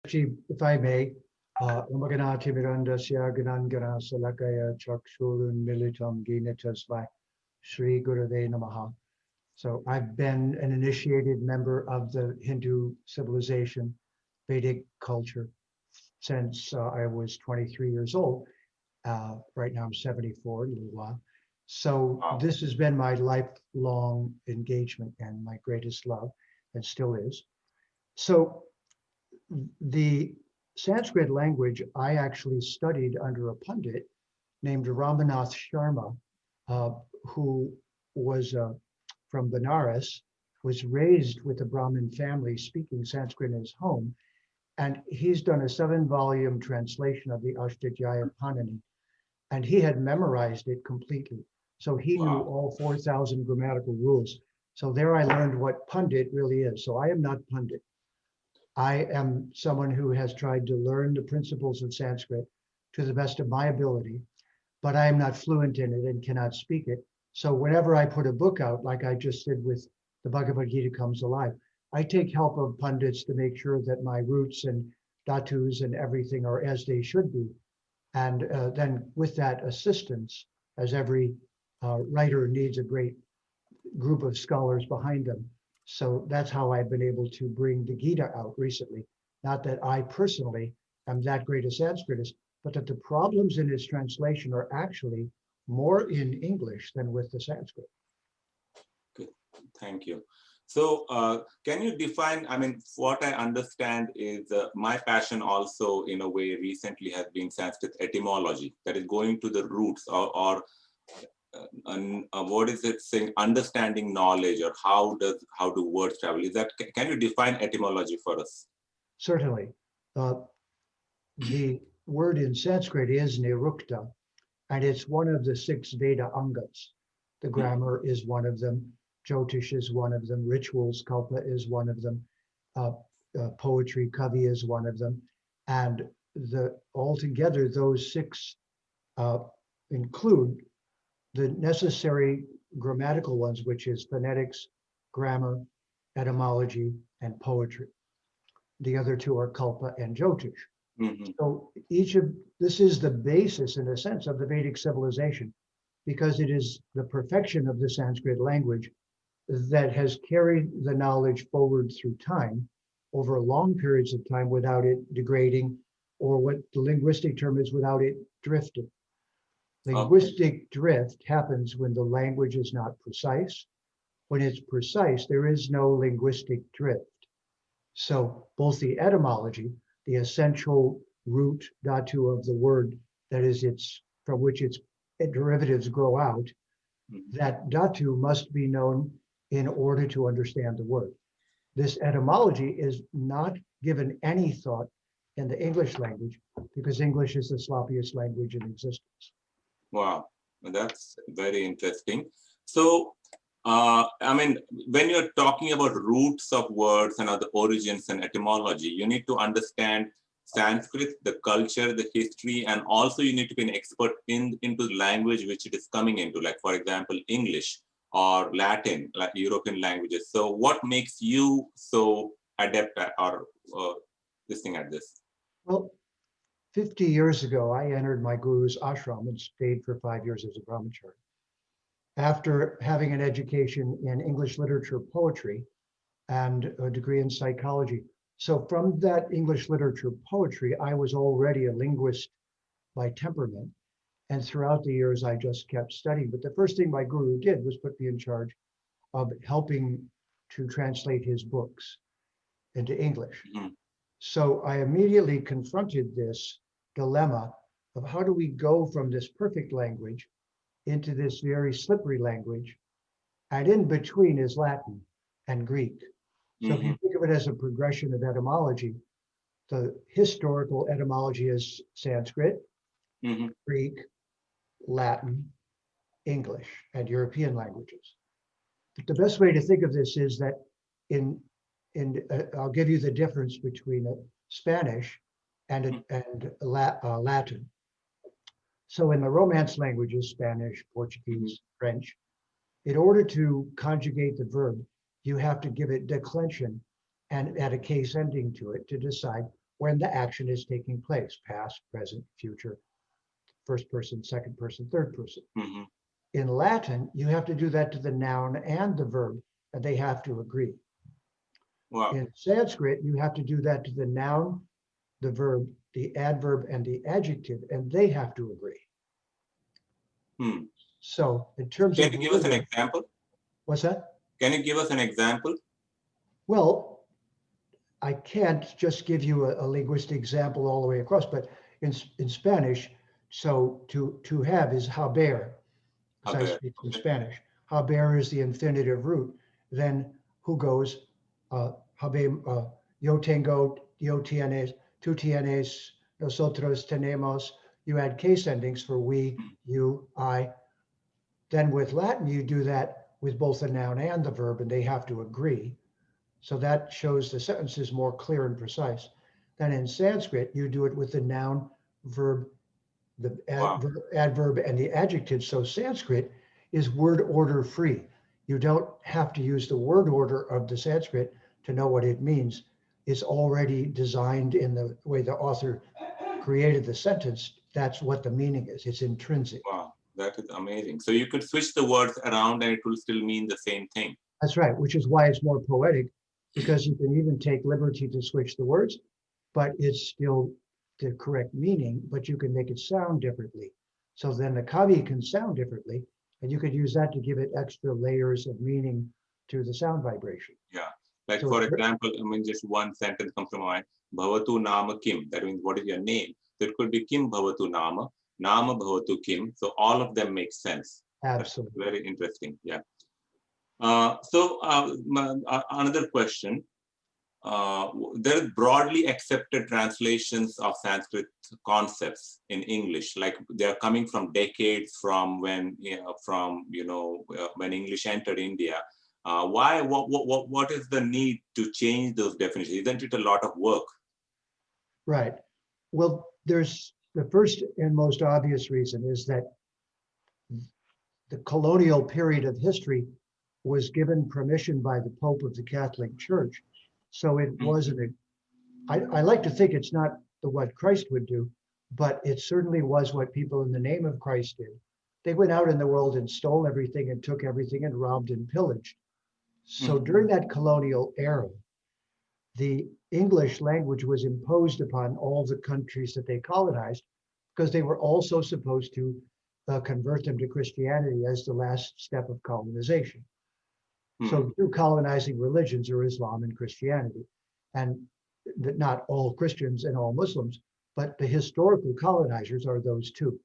If I may, Umaganati Mirandasya Ganangana Salakaya Chakshurun Militam Ginatasvai Sri Gurave Namaha. So I've been an initiated member of the Hindu civilization, Vedic culture, since I was 23 years old. Right now I'm 74, a little while. So Wow. this has been my lifelong engagement and my greatest love, and still is. So the Sanskrit language I actually studied under a pundit named Ramanath Sharma, uh, who was from Benares, was raised with a Brahmin family speaking Sanskrit in his home. And he's done a 7-volume translation of the Ashtadhyayi Panini, and he had memorized it completely. So he knew Wow. all 4,000 grammatical rules. So there I learned what pundit really is. So I am not pundit. I am someone who has tried to learn the principles of Sanskrit to the best of my ability, but I am not fluent in it and cannot speak it. So whenever I put a book out, like I just did with the Bhagavad Gita Comes Alive, I take help of pundits to make sure that my roots and dhatus and everything are as they should be. And then with that assistance, as every writer needs a great group of scholars behind them. So that's how I've been able to bring the Gita out recently. Not that I personally am that great a Sanskritist, but that the problems in its translation are actually more in English than with the Sanskrit. Good. Thank you. So, can you define? I mean, what I understand is my passion also, in a way, recently has been Sanskrit etymology, that is going to the roots, or what is it saying? Understanding knowledge, or how do words travel? Is that, can you define etymology for us? Certainly. Uh, the word in Sanskrit is nirukta, and it's one of the 6 Veda angas. The grammar is one of them, Jyotish is one of them, rituals, kalpa is one of them, uh, poetry, kavi is one of them. And altogether, those 6 uh, include the necessary grammatical ones, which is phonetics, grammar, etymology, and poetry. The other 2 are kalpa and jyotish. Mm-hmm. So each of this is the basis, in a sense, of the Vedic civilization, because it is the perfection of the Sanskrit language that has carried the knowledge forward through time over long periods of time without it degrading, or what the linguistic term is, without it drifting. Okay. Linguistic drift happens when the language is not precise. When it's precise, there is no linguistic drift. So both the etymology, the essential root dhatu of the word, that is its from which its derivatives grow out, Mm-hmm. that dhatu must be known in order to understand the word. This etymology is not given any thought in the English language because English is the sloppiest language in existence. Wow, that's very interesting. So, I mean, when you're talking about roots of words and other origins and etymology, you need to understand Sanskrit, the culture, the history, and also you need to be an expert into the language which it is coming into, like, for example, English or Latin, like European languages. So what makes you so adept or this thing at this? Well, 50 years ago, I entered my guru's ashram and stayed for 5 years as a brahmachari. After having an education in English literature, poetry, and a degree in psychology. So from that English literature poetry, I was already a linguist by temperament. And throughout the years, I just kept studying. But the first thing my guru did was put me in charge of helping to translate his books into English. Mm-hmm. So I immediately confronted this dilemma of how do we go from this perfect language into this very slippery language, and in between is Latin and Greek. So if Mm-hmm. you think of it as a progression of etymology, the historical etymology is Sanskrit, Mm-hmm. Greek, Latin, English, and European languages. But the best way to think of this is that in I'll give you the difference between Spanish and Latin. So in the Romance languages, Spanish, Mm-hmm. Portuguese, French, in order to conjugate the verb, you have to give it declension and add a case ending to it to decide when the action is taking place, past, present, future, first person, second person, third person. Mhm. In Latin, you have to do that to the noun and the verb, and they have to agree. Wow. In Sanskrit, you have to do that to the noun, the verb, the adverb, and the adjective, and they have to agree. Hmm. So in terms Can of you give us an rhythm, example? what's that? Can you give us an example? Well, I can't just give you a linguistic example all the way across, but in Spanish, so to have is haber, as I Haber. speak in Okay. Spanish. Haber is the infinitive root. Then who goes? Haber, yo tengo, yo tienes, tú tienes, nosotros tenemos. You add case endings for we, you, I. Then with Latin, you do that with both the noun and the verb, and they have to agree. So that shows the sentence is more clear and precise. Then in Sanskrit, you do it with the noun, verb, the Wow. adverb, and the adjective. So Sanskrit is word order free. You don't have to use the word order of the Sanskrit to know what it means. It's already designed in the way the author created the sentence. That's what the meaning is. It's intrinsic. Wow. That is amazing. So you could switch the words around and it will still mean the same thing. That's right, which is why it's more poetic, because you can even take liberty to switch the words, but it's still the correct meaning, but you can make it sound differently. So then the kavi can sound differently, and you could use that to give it extra layers of meaning to the sound vibration. Yeah. Like So for example, I mean, just one sentence comes to mind. Bhavatu nama kim. That means what is your name? So it could be kim bhavatu nama, nama bhavatu kim. So all of them make sense. That's absolutely. very interesting. Yeah. Another question. There are broadly accepted translations of Sanskrit concepts in English, like they are coming from decades from when, when English entered India. What is the need to change those definitions? Isn't it a lot of work? Right. Well, there's the first and most obvious reason is that the colonial period of history was given permission by the Pope of the Catholic Church. So it wasn't a I like to think it's not what Christ would do, but it certainly was what people in the name of Christ did. They went out in the world and stole everything and took everything and robbed and pillaged. So during that colonial era, the English language was imposed upon all the countries that they colonized because they were also supposed to convert them to Christianity as the last step of colonization. So through colonizing religions are Islam and Christianity. And not all Christians and all Muslims, but the historical colonizers are those two.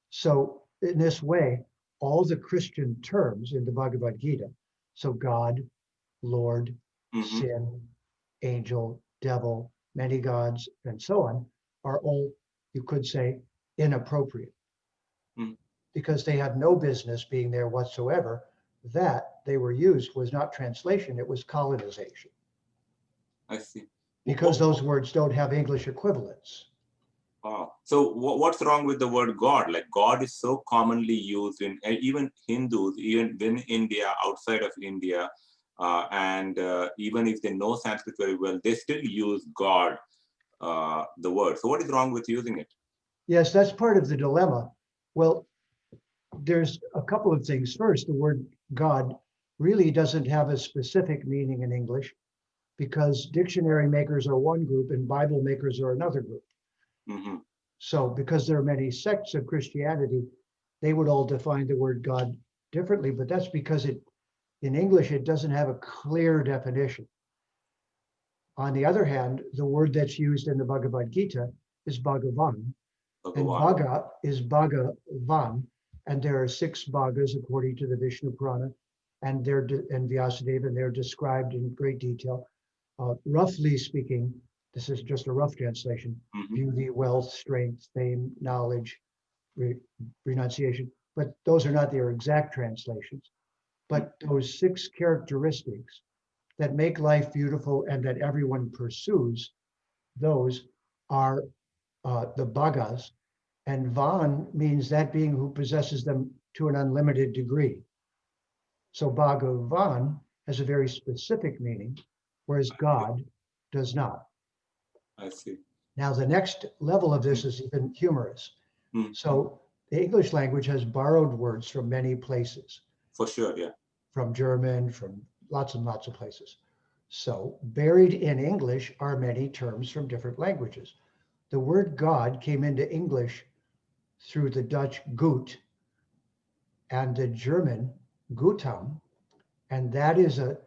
So in this way, all the Christian terms in the Bhagavad Gita, so God, Lord, sin, angel, devil, many gods, and so on, are all, you could say, inappropriate because they have no business being there whatsoever. That they were used was not translation, it was colonization. I see. Because those words don't have English equivalents. Wow. So what's wrong with the word God? Like God is so commonly used in even Hindus, even in India, outside of India, and even if they know Sanskrit very well, they still use God, the word. So what is wrong with using it? Yes, that's part of the dilemma. Well, there's a couple of things. First, the word God really doesn't have a specific meaning in English because dictionary makers are one group and Bible makers are another group. So because there are many sects of Christianity, they would all define the word God differently, but that's because in English, it doesn't have a clear definition. On the other hand, the word that's used in the Bhagavad Gita is Bhagavan, and Bhaga is Bhagavan, and there are 6 Bhagas according to the Vishnu Purana, and Vyasadeva, and they're described in great detail. Roughly speaking, this is just a rough translation: beauty, wealth, strength, fame, knowledge, renunciation. But those are not their exact translations. But those 6 characteristics that make life beautiful and that everyone pursues, those are the Bhagas. And Van means that being who possesses them to an unlimited degree. So Bhagavan has a very specific meaning, whereas God does not. I see. Now, the next level of this is even humorous. Mm. So the English language has borrowed words from many places, For sure, yeah. from German, from lots and lots of places. So buried in English are many terms from different languages. The word God came into English through the Dutch Gut and the German Gutam, and that is a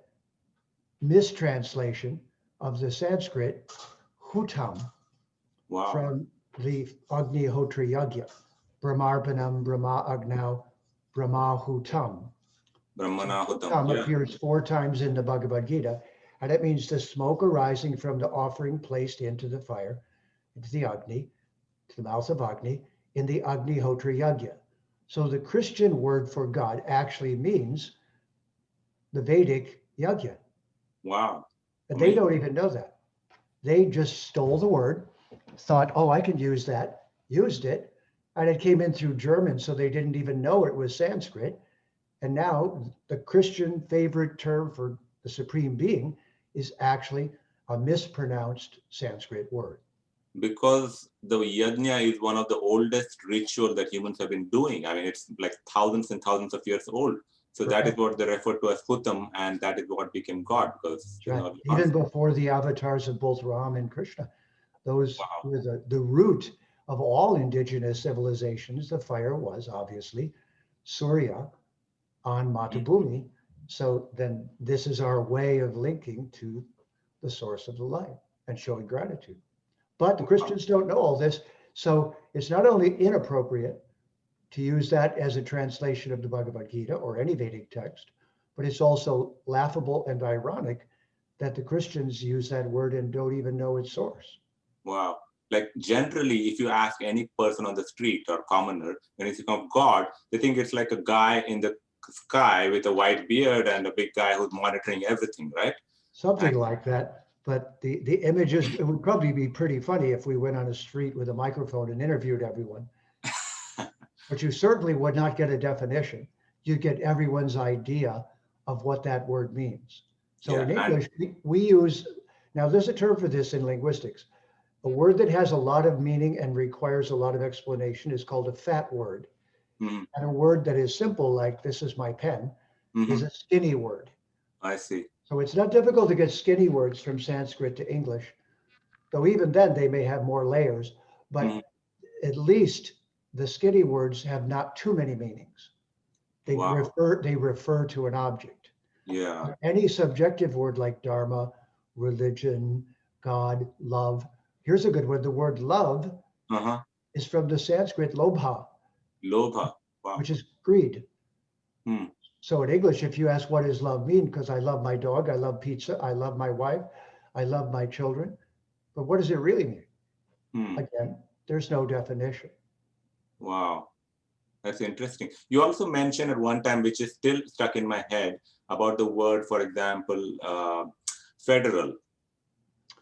mistranslation of the Sanskrit Hutam Wow. from the Agnihotra Yagya, Brahmarpanam, Brahma Agnau, Brahma Hutam. Brahmanahutam, Hutam yeah. appears 4 times in the Bhagavad Gita, and it means the smoke arising from the offering placed into the fire, into the Agni, to the mouth of Agni, in the Agnihotra Yagya. So the Christian word for God actually means the Vedic Yagya. Wow. And they Amazing. don't even know that. They just stole the word, thought, oh, I can use that, used it, and it came in through German, so they didn't even know it was Sanskrit. And now the Christian favorite term for the supreme being is actually a mispronounced Sanskrit word. Because the yajna is one of the oldest ritual that humans have been doing. I mean, it's like thousands and thousands of years old. So that is Correct. what they refer to as Hutam, and that is what became God, because That's right. Even before the avatars of both Ram and Krishna, those wow. were the root of all indigenous civilizations. The fire was obviously Surya on Matabhumi. So then this is our way of linking to the source of the light and showing gratitude. But the Christians don't know all this. So it's not only inappropriate to use that as a translation of the Bhagavad Gita or any Vedic text, but it's also laughable and ironic that the Christians use that word and don't even know its source. Wow. Like generally, if you ask any person on the street or commoner, when you think of God, they think it's like a guy in the sky with a white beard and a big guy who's monitoring everything, right? Something like that. But the images, it would probably be pretty funny if we went on a street with a microphone and interviewed everyone. But you certainly would not get a definition. You'd get everyone's idea of what that word means. So Yeah. in And English, we use, now there's a term for this in linguistics. A word that has a lot of meaning and requires a lot of explanation is called a fat word. mhm, And a word that is simple, like this is my pen, is mhm, a skinny word. I see. So it's not difficult to get skinny words from Sanskrit to English, though even then they may have more layers, Mhm. but at least the skinny words have not too many meanings. Wow. They refer to an object. Yeah. Any subjective word like dharma, religion, God, love. Here's a good word. The word love Uh-huh. is from the Sanskrit lobha, Lobha. Wow. which is greed. Hmm. So in English, if you ask what does love mean, because I love my dog, I love pizza, I love my wife, I love my children, but what does it really mean? Hmm. Again, there's no definition. Wow. That's interesting. You also mentioned at one time, which is still stuck in my head, about the word, for example, federal.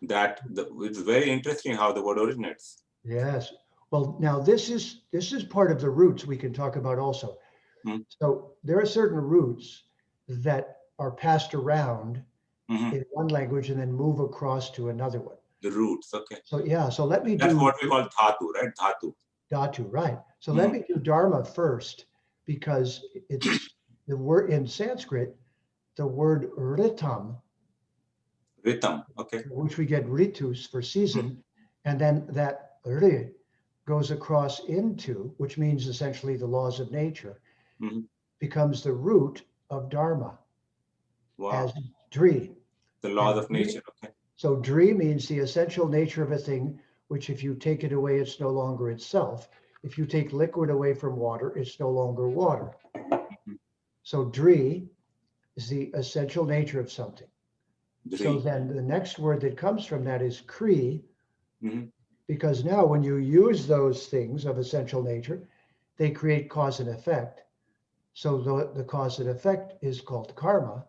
It's very interesting how the word originates. Yes. Well, now this is part of the roots we can talk about also. Hmm. So there are certain roots that are passed around Mhm. in one language and then move across to another one. The roots. Okay. So yeah, so let me That's do what we call dhatu, right? Dhatu. dhatu, right? So let Mhm. me do dharma first because it's the word in Sanskrit, the word ritam, Rhythm. Okay. which we get ritus for Mhm. season, and then that ri goes across into, which means essentially the laws of nature, Mhm. becomes the root of dharma as Wow. dri. The laws And of nature. Okay. so dri means the essential nature of a thing, which if you take it away, it's no longer itself. If you take liquid away from water, it's no longer water. Mhm. So dri is the essential nature of something. So Dri. then the next word that comes from that is kri, Mhm. because now when you use those things of essential nature, they create cause and effect. So the cause and effect is called karma.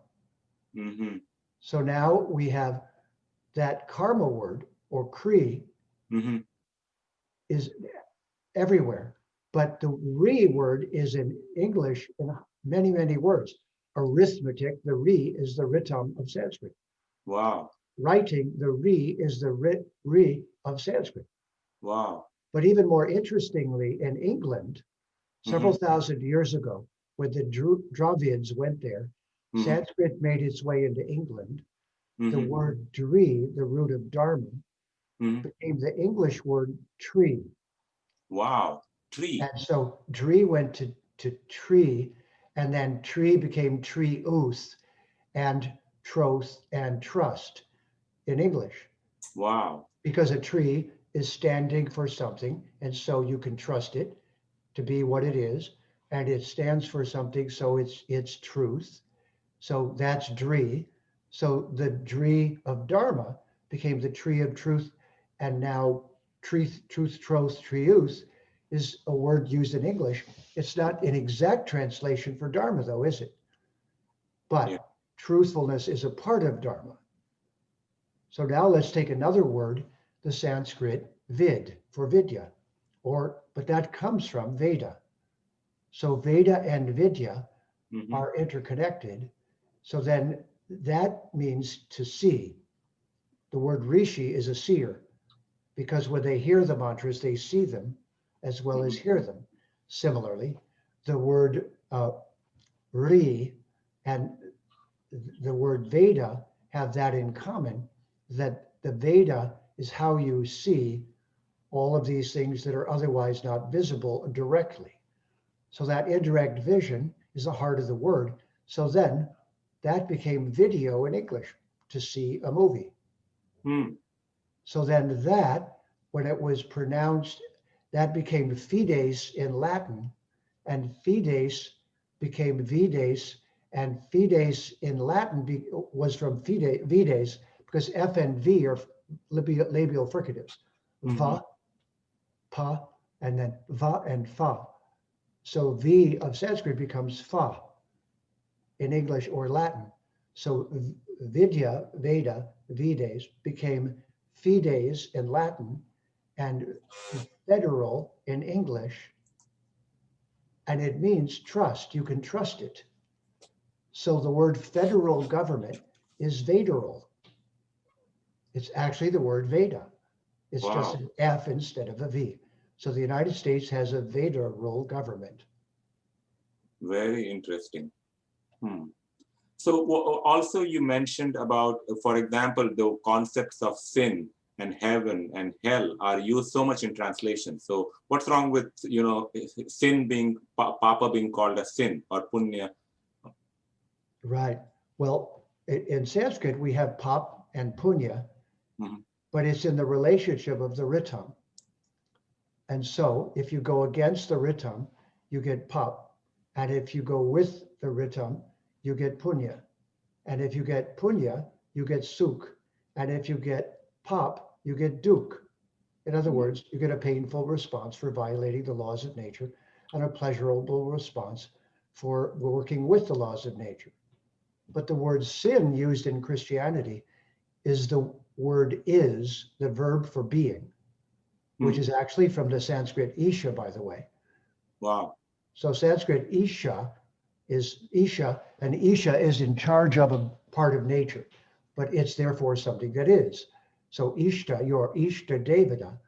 Mhm. So now we have that karma word or kri Mhm. is everywhere. But the re word is in English in many, many words. Arithmetic, the re is the ritam of Sanskrit. Wow. writing, the re is the re of Sanskrit. Wow. But even more interestingly, in England, several Mhm, thousand years ago, when the Dravids went there, mhm, Sanskrit made its way into England. The mhm, word dri, the root of dharma, mhm. became the English word tree. Wow. Tree. And so dri went to tree, and then tree became tree uth and troth and trust in English, Wow. because a tree is standing for something, and so you can trust it to be what it is, and it stands for something, so it's truth. So that's Dri. So the Dri of Dharma became the tree of truth, and now truth, troth, triuth is a word used in English. It's not an exact translation for Dharma, though, is it? Yeah. But truthfulness is a part of Dharma. So now let's take another word, the Sanskrit vid for Vidya, but that comes from Veda. So Veda and Vidya Mhm, are interconnected. So then that means to see. The word rishi is a seer, because when they hear the mantras, they see them as well as mhm, hear them. Similarly, the word ri and the word Veda have that in common, that the Veda is how you see all of these things that are otherwise not visible directly. So that indirect vision is the heart of the word. So then that became video in English, to see a movie. mm, So then that, when it was pronounced, that became fides in Latin, and fides became vides, and fides in Latin was from vides, because F and V are labial fricatives. mhm. Va, pa, and then va and fa. So V of Sanskrit becomes fa in English or Latin. So Vidya, Veda, Vides became fides in Latin and federal in English, and it means trust. You can trust it. So the word federal government is Vedaral. It's actually the word Veda. It's just Wow. an F instead of a V. So the United States has a Vedaral government. Very interesting. Hmm. So also you mentioned about, for example, the concepts of sin and heaven and hell are used so much in translation. So what's wrong with, sin being, Papa being called a sin or punya? Right. Well, in Sanskrit, we have pap and punya, Mhm, but it's in the relationship of the ritam. And so if you go against the ritam, you get pap. And if you go with the ritam, you get punya. And if you get punya, you get sukh. And if you get pap, you get duk. In other mhm, words, you get a painful response for violating the laws of nature and a pleasurable response for working with the laws of nature. But the word sin used in Christianity is the word is, the verb for being, which hmm. is actually from the Sanskrit isha, by the way. Wow. So Sanskrit isha is isha, and isha is in charge of a part of nature, but it's therefore something that is. So ishta, your ishta devata,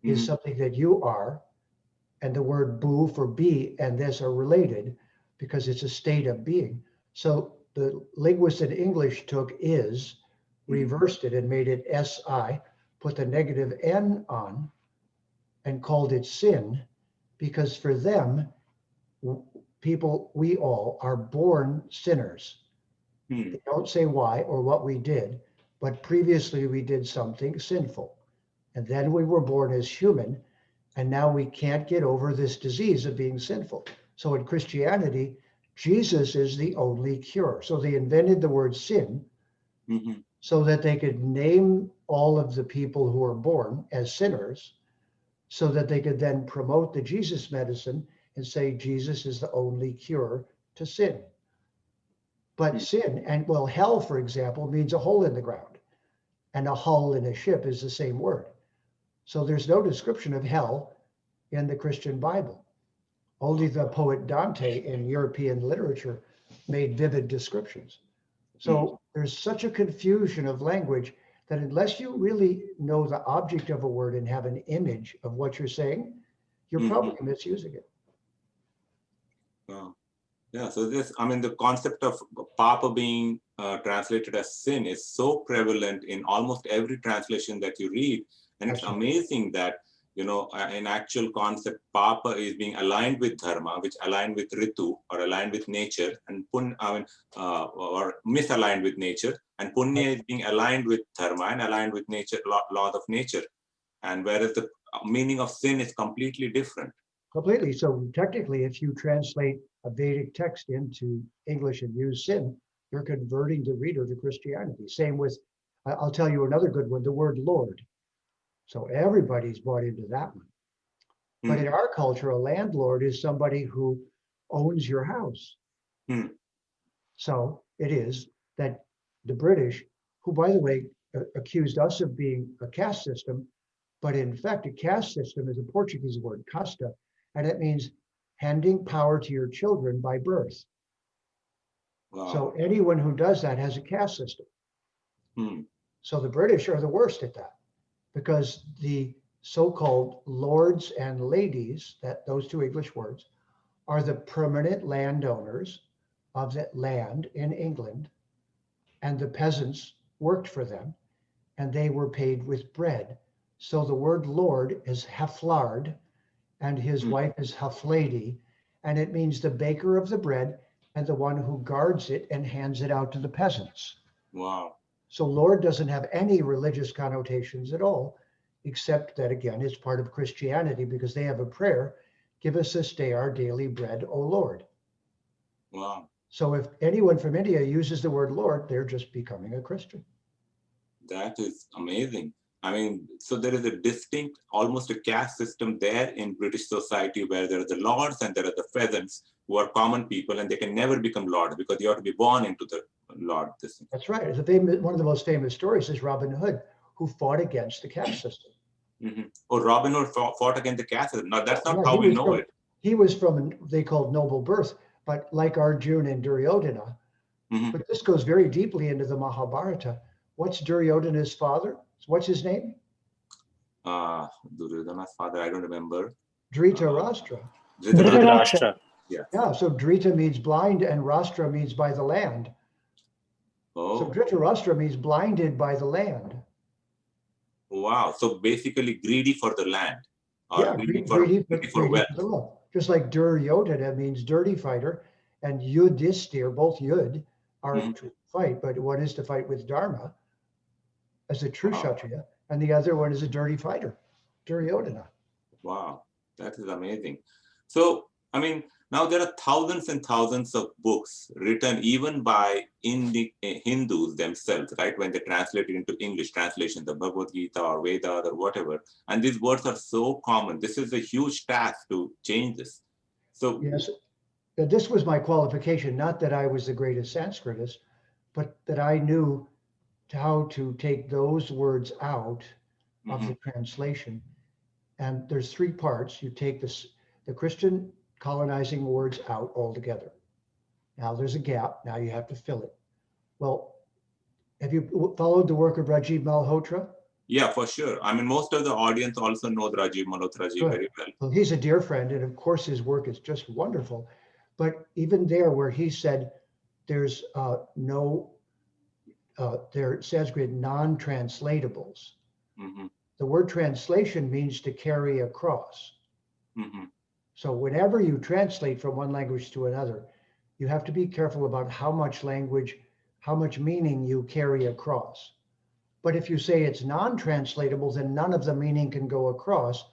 is Mhm, something that you are, and the word bu for be and this are related because it's a state of being. So the linguist in English took is, mhm, reversed it and made it si, put the negative n on, and called it sin, because for them, people, we all are born sinners. hmm. They don't say why or what we did, but previously we did something sinful. And then we were born as human, and now we can't get over this disease of being sinful. So in Christianity, Jesus is the only cure. So they invented the word sin Mhm. so that they could name all of the people who are born as sinners, so that they could then promote the Jesus medicine and say Jesus is the only cure to sin. But Hmm. sin, and well, hell, for example, means a hole in the ground, and a hull in a ship is the same word. So there's no description of hell in the Christian Bible. Only the poet Dante in European literature made vivid descriptions. Hmm. So there's such a confusion of language that unless you really know the object of a word and have an image of what you're saying, you're probably misusing it. Wow. Yeah, so this, I mean, the concept of papa being translated as sin is so prevalent in almost every translation that you read. And it's amazing that, you know, in actual concept, papa is being aligned with dharma, which aligned with ritu or aligned with nature, and or misaligned with nature. And punya is being aligned with dharma and aligned with nature, laws of nature. And whereas the meaning of sin is completely different. Completely. So technically, if you translate a Vedic text into English and use sin, you're converting the reader to Christianity. Same with, I'll tell you another good one, the word Lord. So everybody's bought into that one. But in our culture, a landlord is somebody who owns your house. So it is that the British, who, by the way, accused us of being a caste system, but in fact, a caste system is a Portuguese word, casta, and it means handing power to your children by birth. Wow. So anyone who does that has a caste system. So the British are the worst at that, because the so-called lords and ladies, that those two English words, are the permanent landowners of that land in England, and the peasants worked for them, and they were paid with bread. So the word lord is haflard, and his wife is haflady, and it means the baker of the bread and the one who guards it and hands it out to the peasants. Wow. So Lord doesn't have any religious connotations at all, except that, again, it's part of Christianity, because they have a prayer, give us this day our daily bread, O Lord. Wow. So if anyone from India uses the word Lord, they're just becoming a Christian. That is amazing. I mean, so there is a distinct, almost a caste system there in British society, where there are the lords and there are the peasants who are common people, and they can never become lords because you have to be born into the lord. That's right. One of the most famous stories is Robin Hood, who fought against the caste system. Oh, Robin Hood fought against the caste system. No, that's not how we know it. He was from, they called noble birth, but like Arjuna and Duryodhana. But this goes very deeply into the Mahabharata. What's Duryodhana's father? What's his name? Duryodhana's father, I don't remember. Dhritarashtra. Dhritarashtra. Yeah, so Dhrita means blind and Rashtra means by the land. Oh. So Dhritarashtra means blinded by the land. Wow. So basically greedy for the land. Yeah, greedy for wealth. Just like Duryodhana means dirty fighter, and Yudhisthira, both Yud, are to fight, but one is to fight with Dharma as a true Kshatriya, and the other one is a dirty fighter, Duryodhana. Wow, that is amazing. So, I mean, now there are thousands and thousands of books written even by Indic Hindus themselves, right? When they translate it into English translation, the Bhagavad Gita or Vedas or whatever. And these words are so common. This is a huge task to change this. So yes, this was my qualification, not that I was the greatest Sanskritist, but that I knew how to take those words out of the translation. And there's three parts. You take the Christian colonizing words out altogether. Now there's a gap. Now you have to fill it. Well, have you followed the work of Rajiv Malhotra? Yeah, for sure. I mean, most of the audience also know Rajiv Malhotra ji very well. Well, he's a dear friend, and of course his work is just wonderful. But even there, where he said there's they're Sanskrit non-translatables. The word translation means to carry across. So whenever you translate from one language to another, you have to be careful about how much meaning you carry across. But if you say it's non-translatable, then none of the meaning can go across.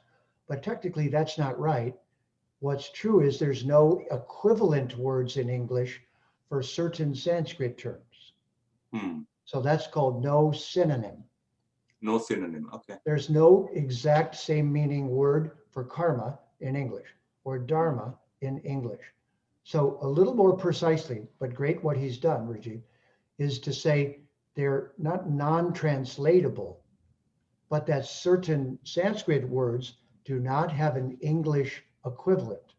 But technically, that's not right. What's true is there's no equivalent words in English for certain Sanskrit terms. So that's called no synonym. No synonym, okay. There's no exact same meaning word for karma in English or dharma in English. So a little more precisely, but great what he's done, Rajiv, is to say they're not non-translatable, but that certain Sanskrit words do not have an English equivalent.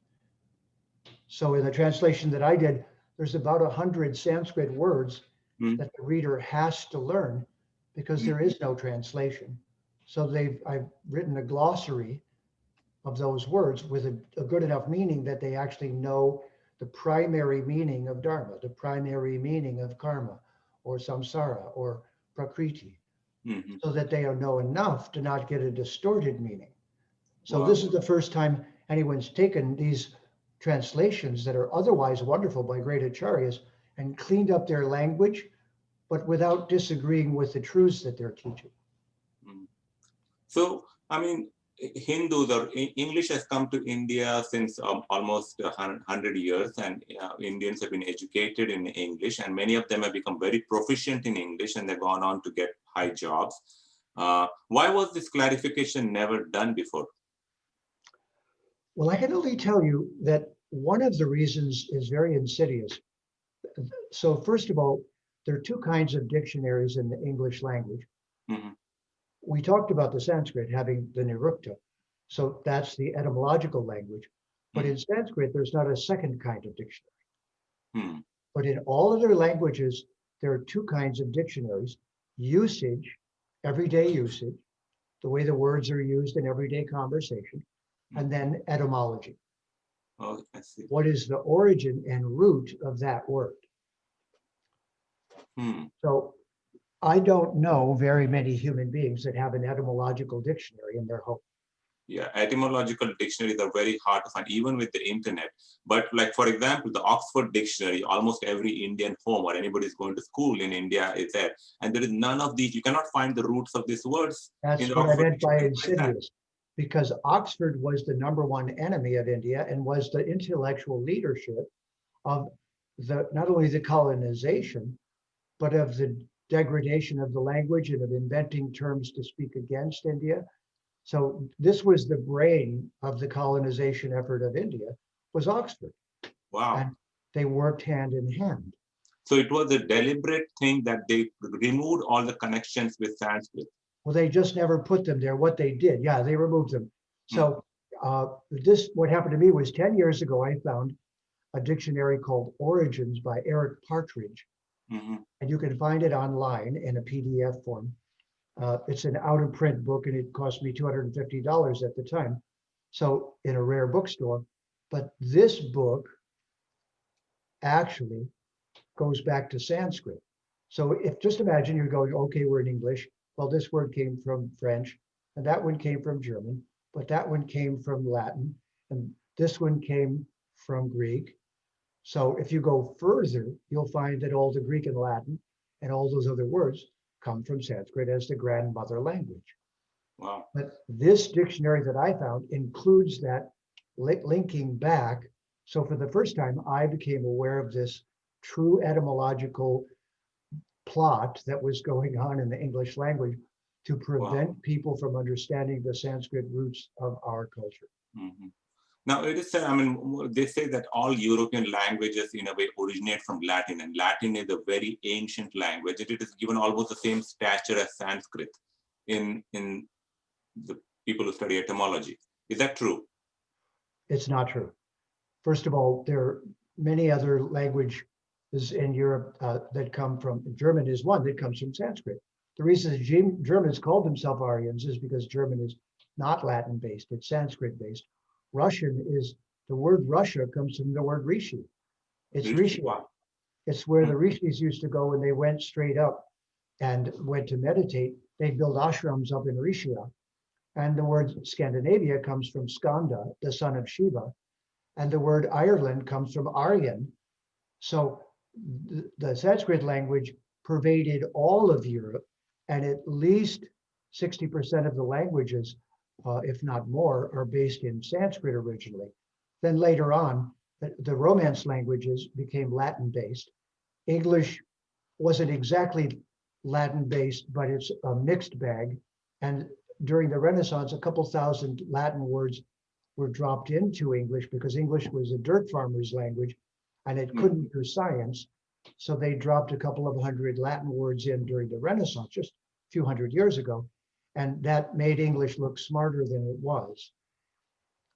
So in the translation that I did, there's about 100 Sanskrit words that the reader has to learn, because there is no translation. So I've written a glossary of those words with a good enough meaning that they actually know the primary meaning of dharma, the primary meaning of karma, or samsara, or prakriti, Mhm. so that they know enough to not get a distorted meaning. So Wow. this is the first time anyone's taken these translations that are otherwise wonderful by great acharyas and cleaned up their language, but without disagreeing with the truths that they're teaching. Mm. So, I mean, Hindus or English has come to India since almost 100 years, and Indians have been educated in English, and many of them have become very proficient in English, and they've gone on to get high jobs. Why was this clarification never done before? Well, I can only tell you that one of the reasons is very insidious. So first of all, there are two kinds of dictionaries in the English language. Mm-hmm. We talked about the Sanskrit having the nirukta. So that's the etymological language. But in Sanskrit, there's not a second kind of dictionary. Mm-hmm. But in all other languages, there are two kinds of dictionaries: usage, everyday usage, the way the words are used in everyday conversation, and then etymology. Oh, I see. What is the origin and root of that word? Hmm. So I don't know very many human beings that have an etymological dictionary in their home. Yeah, etymological dictionaries are very hard to find, even with the internet. But like, for example, the Oxford Dictionary, almost every Indian home or anybody who's going to school in India is there. And there is none of these, you cannot find the roots of these words in That's the what I Oxford meant by Dictionary like that. insidious, because Oxford was the #1 enemy of India and was the intellectual leadership of not only the colonization, but of the degradation of the language and of inventing terms to speak against India. So this was the brain of the colonization effort of India, was Oxford, Wow. and they worked hand in hand. So it was a deliberate thing that they removed all the connections with Sanskrit. Well, they just never put them there. What they did, yeah, they removed them. So what happened to me was 10 years ago, I found a dictionary called Origins by Eric Partridge, Mm-hmm. and you can find it online in a PDF form. It's an out of print book, and it cost me $250 at the time. So in a rare bookstore. But this book actually goes back to Sanskrit. So if just imagine you're going, okay, we're in English. Well, this word came from French, and that one came from German, but that one came from Latin, and this one came from Greek. So if you go further, you'll find that all the Greek and Latin and all those other words come from Sanskrit as the grandmother language. Wow. But this dictionary that I found includes that linking back. So for the first time, I became aware of this true etymological plot that was going on in the English language to Wow. prevent people from understanding the Sanskrit roots of our culture. Mm-hmm. Now, it is said, I mean, they say that all European languages in a way originate from Latin, and Latin is a very ancient language. It is given almost the same stature as Sanskrit in the people who study etymology. Is that true? It's not true. First of all, there are many other languages in Europe that come from, German is one that comes from Sanskrit. The reason the Germans called themselves Aryans is because German is not Latin based, it's Sanskrit based. Russian is, the word Russia comes from the word Rishi. It's Really? Rishi. Wow. It's where the Rishis used to go when they went straight up and went to meditate. They'd build ashrams up in Rishia. And the word Scandinavia comes from Skanda, the son of Shiva. And the word Ireland comes from Aryan. So the Sanskrit language pervaded all of Europe, and at least 60% of the languages, if not more, are based in Sanskrit originally. Then later on, the Romance languages became Latin based. English wasn't exactly Latin based, but it's a mixed bag. And during the Renaissance, a couple thousand Latin words were dropped into English because English was a dirt farmer's language and it couldn't do science. So they dropped a couple of hundred Latin words in during the Renaissance, just a few hundred years ago. And that made English look smarter than it was.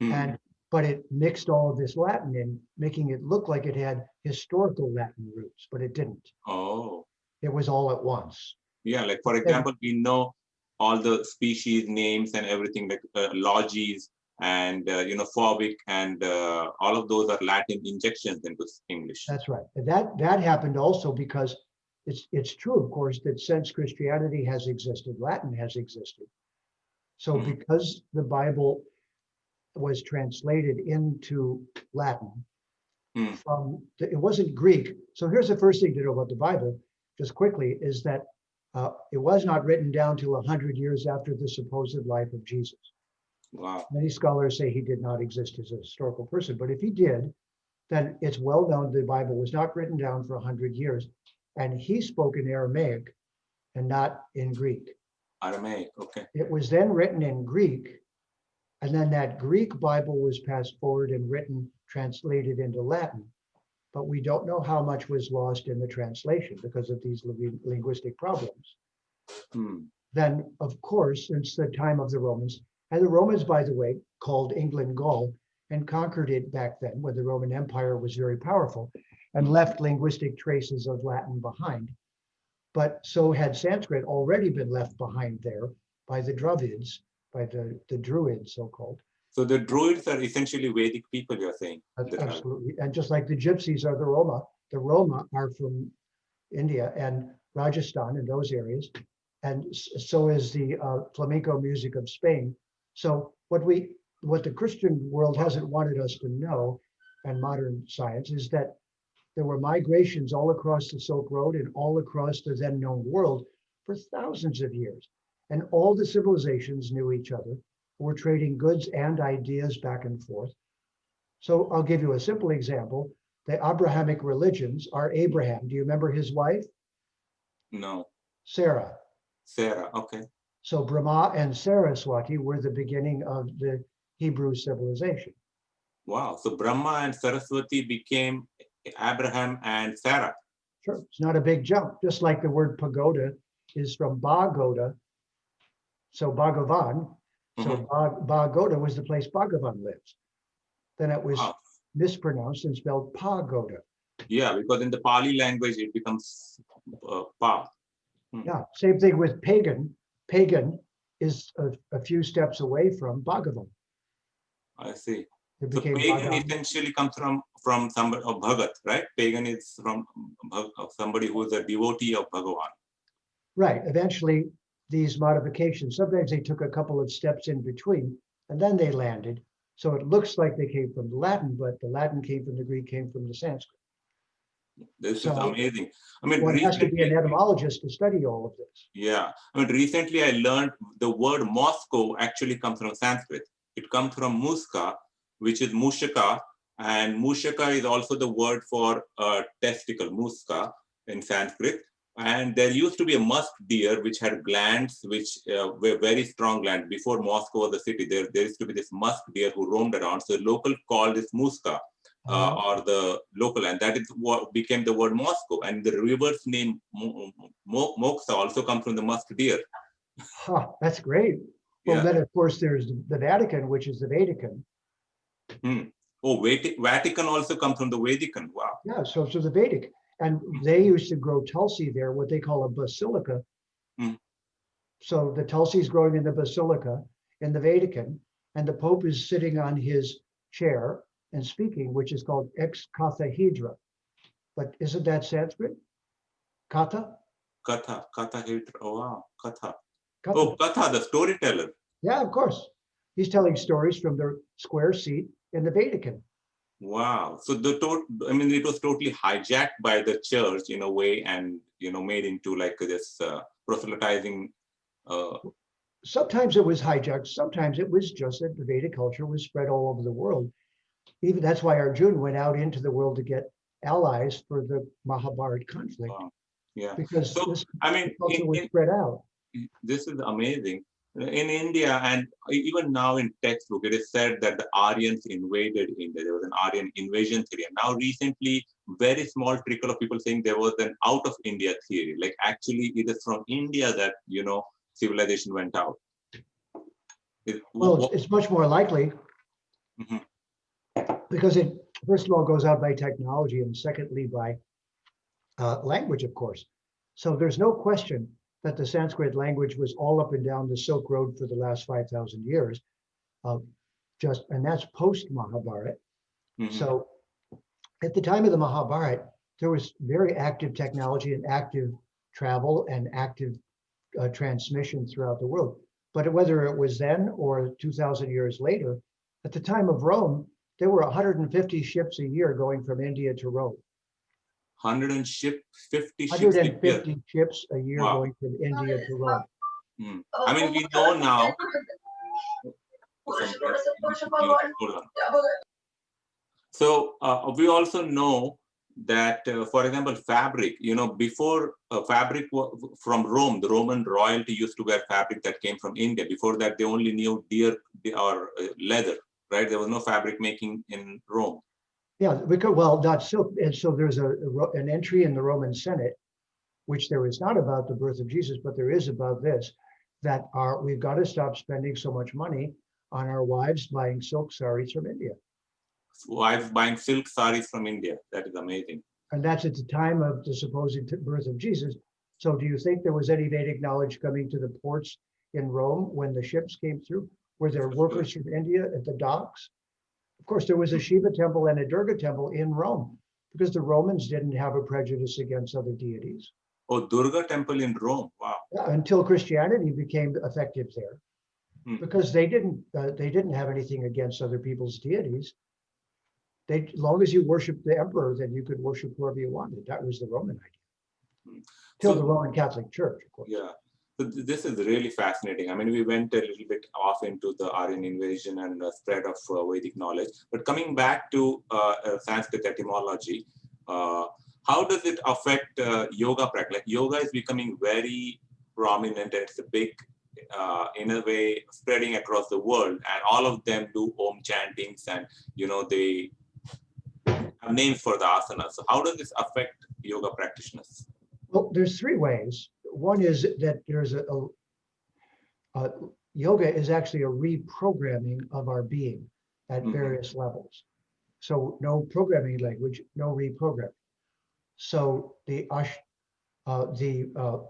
And but it mixed all of this Latin in, making it look like it had historical Latin roots, but it didn't. Oh. It was all at once. Yeah, like for example, we know all the species names and everything, like logis and phobic, and all of those are Latin injections into English. That's right. And that happened also because it's true, of course, that since Christianity has existed, Latin has existed. So because the Bible was translated into Latin from it wasn't Greek. So here's the first thing to know about the Bible, just quickly, is that it was not written down till 100 years after the supposed life of Jesus. Wow. Many scholars say he did not exist as a historical person, but if he did, then it's well known the Bible was not written down for 100 years, and he spoke in Aramaic and not in Greek. Aramaic, okay. It was then written in Greek, and then that Greek Bible was passed forward and written, translated into Latin. But we don't know how much was lost in the translation because of these linguistic problems. Then, of course, since the time of the Romans, and the Romans, by the way, called England Gaul and conquered it back then when the Roman Empire was very powerful and left linguistic traces of Latin behind. But so had Sanskrit already been left behind there by the Dravids, by the Druids, so-called. So the Druids are essentially Vedic people, you're saying? Absolutely. And just like the Gypsies are the Roma are from India and Rajasthan and those areas. And so is the flamenco music of Spain. So what the Christian world hasn't wanted us to know, and modern science, is that there were migrations all across the Silk Road and all across the then known world for thousands of years. And all the civilizations knew each other, were trading goods and ideas back and forth. So I'll give you a simple example. The Abrahamic religions are Abraham. Do you remember his wife? No. Sarah. Sarah, okay. So Brahma and Saraswati were the beginning of the Hebrew civilization. Wow. So Brahma and Saraswati became Abraham and Sarah. Sure. It's not a big jump. Just like the word pagoda is from Bhagoda. So Bhagavan. So Bhagoda was the place Bhagavan lives. Then it was mispronounced and spelled pagoda. Yeah, because in the Pali language, it becomes pa. Yeah, same thing with pagan. Pagan is a few steps away from Bhagavan. I see. It So became pagan Bhagavan. essentially comes from somebody of Bhagat, right? Pagan is from somebody who is a devotee of Bhagavan. Right. Eventually, these modifications, sometimes they took a couple of steps in between, and then they landed. So it looks like they came from the Latin, but the Latin came from the Greek, came from the Sanskrit. This is amazing. I mean, one has to be an etymologist to study all of this. Yeah. I mean, recently I learned the word Moscow actually comes from Sanskrit. It comes from Muska, which is Mushaka, and Mushaka is also the word for testicle, Muska in Sanskrit. And there used to be a musk deer which had glands which were very strong glands. Before Moscow was the city, there used to be this musk deer who roamed around. So the local called this Muska. Or the local, and that is what became the word Moscow. And the river's name Moksha also comes from the musk deer. That's great. Well, then of course there's the Vatican, which is the Vatican. Oh, Vatican also comes from the Vatican. Wow. Yeah, so the Vedic, and they used to grow Tulsi there, what they call a basilica. So the Tulsi is growing in the basilica in the Vatican, and the Pope is sitting on his chair and speaking, which is called ex cathedra. But isn't that Sanskrit? Katha? Katha hydra. Oh, wow. Katha. Oh, Katha, the storyteller. Yeah, of course. He's telling stories from the square seat in the Vatican. Wow. So it was totally hijacked by the church in a way, and made into like this proselytizing. Sometimes it was hijacked. Sometimes it was just that the Vedic culture was spread all over the world. Even that's why Arjuna went out into the world to get allies for the Mahabharata conflict. Wow. Yeah. Because so, this culture was spread out. This is amazing. In India, and even now in textbook, it is said that the Aryans invaded India. There was an Aryan invasion theory. And now recently, very small trickle of people saying there was an out of India theory. Like actually it is from India that, civilization went out. It's much more likely. Because it, first of all, goes out by technology, and secondly by language, of course. So there's no question that the Sanskrit language was all up and down the Silk Road for the last 5,000 years. And that's post-Mahabharata. So at the time of the Mahabharata, there was very active technology and active travel and active transmission throughout the world. But whether it was then or 2,000 years later, at the time of Rome, there were 150 ships a year going from India to Rome. 150 ships 150 ships a year Wow. going from India to Rome. I mean, we know now. So we also know that, for example, fabric, before fabric from Rome, the Roman royalty used to wear fabric that came from India. Before that, they only knew deer or leather, right? There was no fabric making in Rome. Yeah, because, well, not silk. And so there's an entry in the Roman Senate, which there is not about the birth of Jesus, but there is about this, that we've got to stop spending so much money on our wives buying silk saris from India. Wives buying silk saris from India. That is amazing. And that's at the time of the supposed birth of Jesus. So do you think there was any Vedic knowledge coming to the ports in Rome when the ships came through? Were there workers from India at the docks? Of course, there was a Shiva temple and a Durga temple in Rome because the Romans didn't have a prejudice against other deities. Oh, Durga temple in Rome. Wow. Yeah, until Christianity became effective there, because they didn't have anything against other people's deities. As long as you worshiped the emperor, then you could worship whoever you wanted. That was the Roman idea. Till the Roman Catholic Church, of course. Yeah. So this is really fascinating. I mean, we went a little bit off into the Aryan invasion and spread of Vedic knowledge. But coming back to Sanskrit etymology, how does it affect yoga practice? Like yoga is becoming very prominent, and it's a big, in a way, spreading across the world. And all of them do Om chantings, and they have names for the asanas. So how does this affect yoga practitioners? Well, there's three ways. One is that there's yoga is actually a reprogramming of our being at various levels. So no programming language, no reprogramming. So the Ashtanga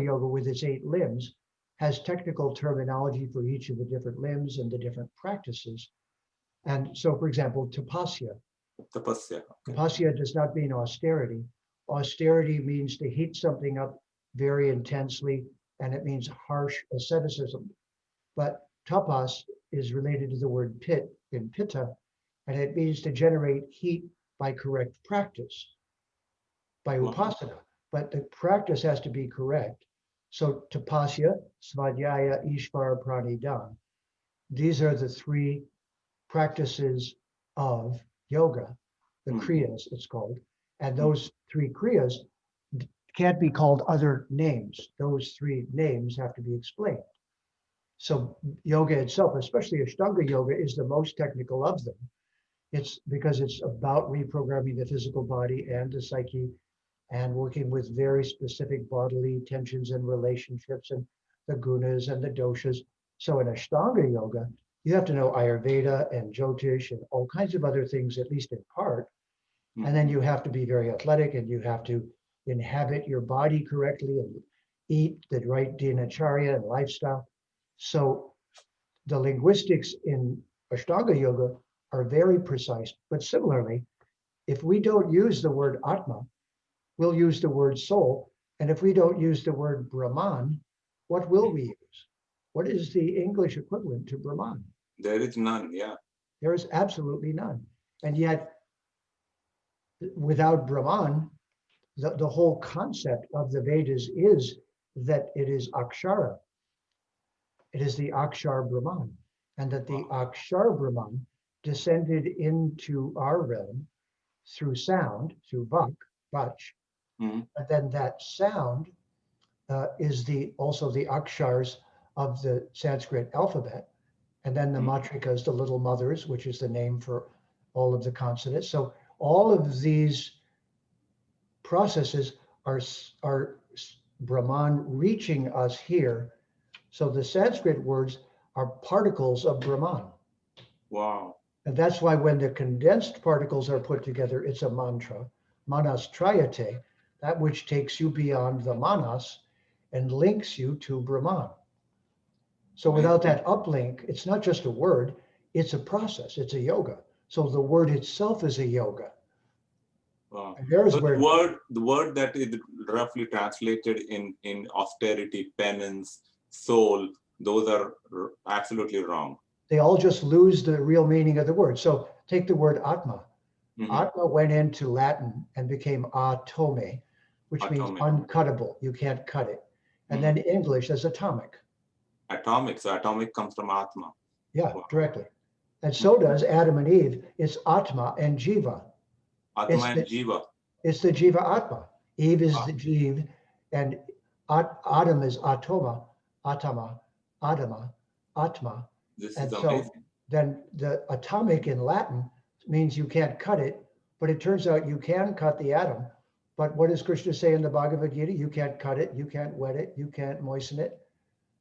yoga with its 8 limbs has technical terminology for each of the different limbs and the different practices. And so, for example, tapasya. Tapasya. Okay. Tapasya does not mean austerity. Austerity means to heat something up very intensely, and it means harsh asceticism. But tapas is related to the word pit in pitta, and it means to generate heat by correct practice, by upasana. But the practice has to be correct. So tapasya, svadhyaya, ishvara, pranidhana. These are the 3 practices of yoga, the kriyas it's called. And those 3 kriyas can't be called other names. Those 3 names have to be explained. So yoga itself, especially Ashtanga yoga, is the most technical of them. It's because it's about reprogramming the physical body and the psyche and working with very specific bodily tensions and relationships and the gunas and the doshas. So in Ashtanga yoga, you have to know Ayurveda and Jyotish and all kinds of other things, at least in part. And then you have to be very athletic, and you have to inhabit your body correctly and eat the right dinacharya and lifestyle. So the linguistics in Ashtanga yoga are very precise. But similarly, if we don't use the word Atma, we'll use the word soul. And if we don't use the word Brahman, what will we use? What is the English equivalent to Brahman? There is none, yeah. There is absolutely none. And yet, without Brahman, the whole concept of the Vedas is that it is Akshara. It is the Akshar Brahman. And that the Akshar Brahman descended into our realm through sound, through Vach. And then that sound is also the Akshars of the Sanskrit alphabet. And then the matrikas, the little mothers, which is the name for all of the consonants. So all of these processes are Brahman reaching us here. So the Sanskrit words are particles of Brahman. Wow. And that's why when the condensed particles are put together, it's a mantra, manas trayate. that which takes you beyond the manas and links you to Brahman. So without that uplink, it's not just a word, it's a process, it's a yoga. So the word itself is a yoga. Wow. And there's So where the word that is roughly translated in austerity, penance, soul, those are absolutely wrong. they all just lose the real meaning of the word. So take the word atma. Mhm. Atma went into Latin and became atome, which means Atomic. uncuttable. You can't cut it. And then English as atomic. Atomic. So atomic comes from Atma. Yeah, Wow. directly. And so does Adam and Eve. It's Atma and Jiva. Atma and Jiva. It's the Jiva Atma. Eve is the Jiv, and Adam is Atoma, Atama, Adama, Atma. This And is so amazing. then the atomic in Latin means you can't cut it, but it turns out you can cut the atom. But what does Krishna say in the Bhagavad Gita? You can't cut it, you can't wet it, you can't moisten it.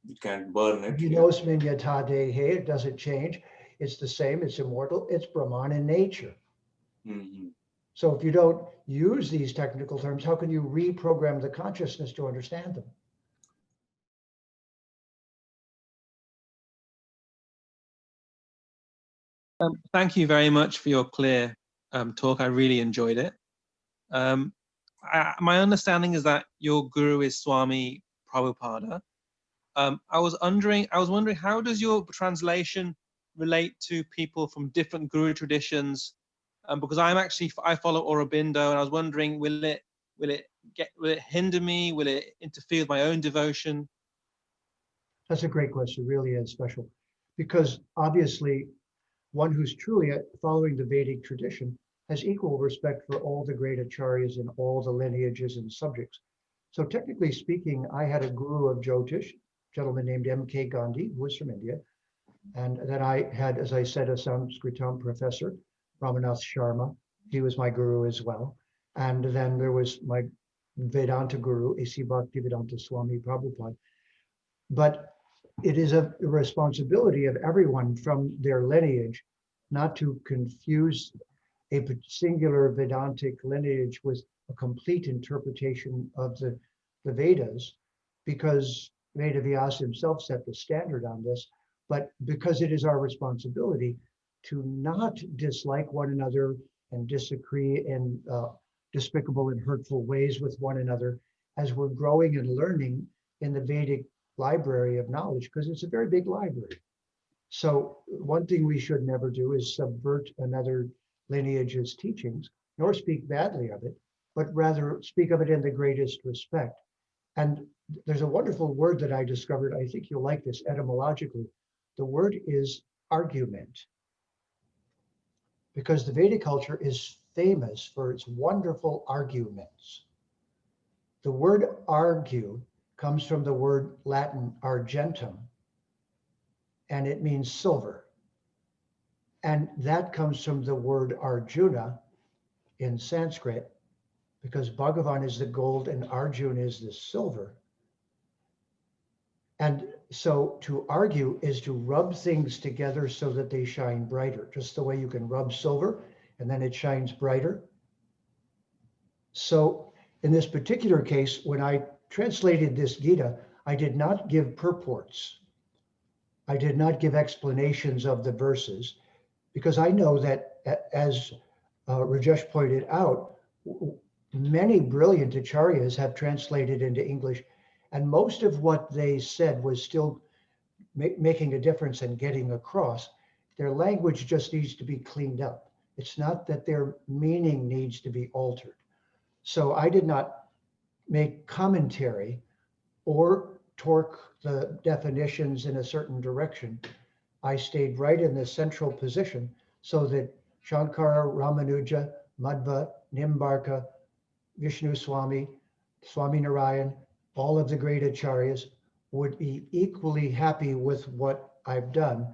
You can't burn it. Vinosmin yata dehe, it doesn't change. It's the same, it's immortal, it's Brahman in nature. Mhm. So if you don't use these technical terms, how can you reprogram the consciousness to understand them? Thank you very much for your clear talk. I really enjoyed it. My understanding is that your guru is Swami Prabhupada. I was wondering, how does your translation relate to people from different guru traditions? Because I follow Aurobindo, and I was wondering, will it hinder me? Will it interfere with my own devotion? That's a great question, really is special. Because obviously, one who's truly following the Vedic tradition has equal respect for all the great acharyas and all the lineages and subjects. So technically speaking, I had a guru of Jyotish, a gentleman named M.K. Gandhi, who was from India. And then I had, as I said, a Sanskritam professor, Ramanath Sharma. He was my guru as well. And then there was my Vedanta guru, A.C. Bhaktivedanta Swami Prabhupada. But it is a responsibility of everyone from their lineage not to confuse a singular Vedantic lineage with a complete interpretation of the Vedas, because Veda Vyasa himself set the standard on this, but because it is our responsibility to not dislike one another and disagree in despicable and hurtful ways with one another as we're growing and learning in the Vedic library of knowledge, because it's a very big library. So one thing we should never do is subvert another lineage's teachings, nor speak badly of it, but rather speak of it in the greatest respect. And there's a wonderful word that I discovered. I think you'll like this etymologically. The word is argument, because the Vedic culture is famous for its wonderful arguments. The word argue comes from the word Latin argentum, and it means silver. And that comes from the word Arjuna in Sanskrit, because Bhagavan is the gold and Arjuna is the silver. And so to argue is to rub things together so that they shine brighter, just the way you can rub silver and then it shines brighter. So in this particular case, when I translated this Gita, I did not give purports. I did not give explanations of the verses, because I know that, as Rajesh pointed out, many brilliant acharyas have translated into English, and most of what they said was still making a difference and getting across. Their language just needs to be cleaned up. It's not that their meaning needs to be altered. So I did not make commentary or torque the definitions in a certain direction. I stayed right in the central position so that Shankara, Ramanuja, Madhva, Nimbarka, Vishnu Swami, Swami Narayan, all of the great acharyas would be equally happy with what I've done,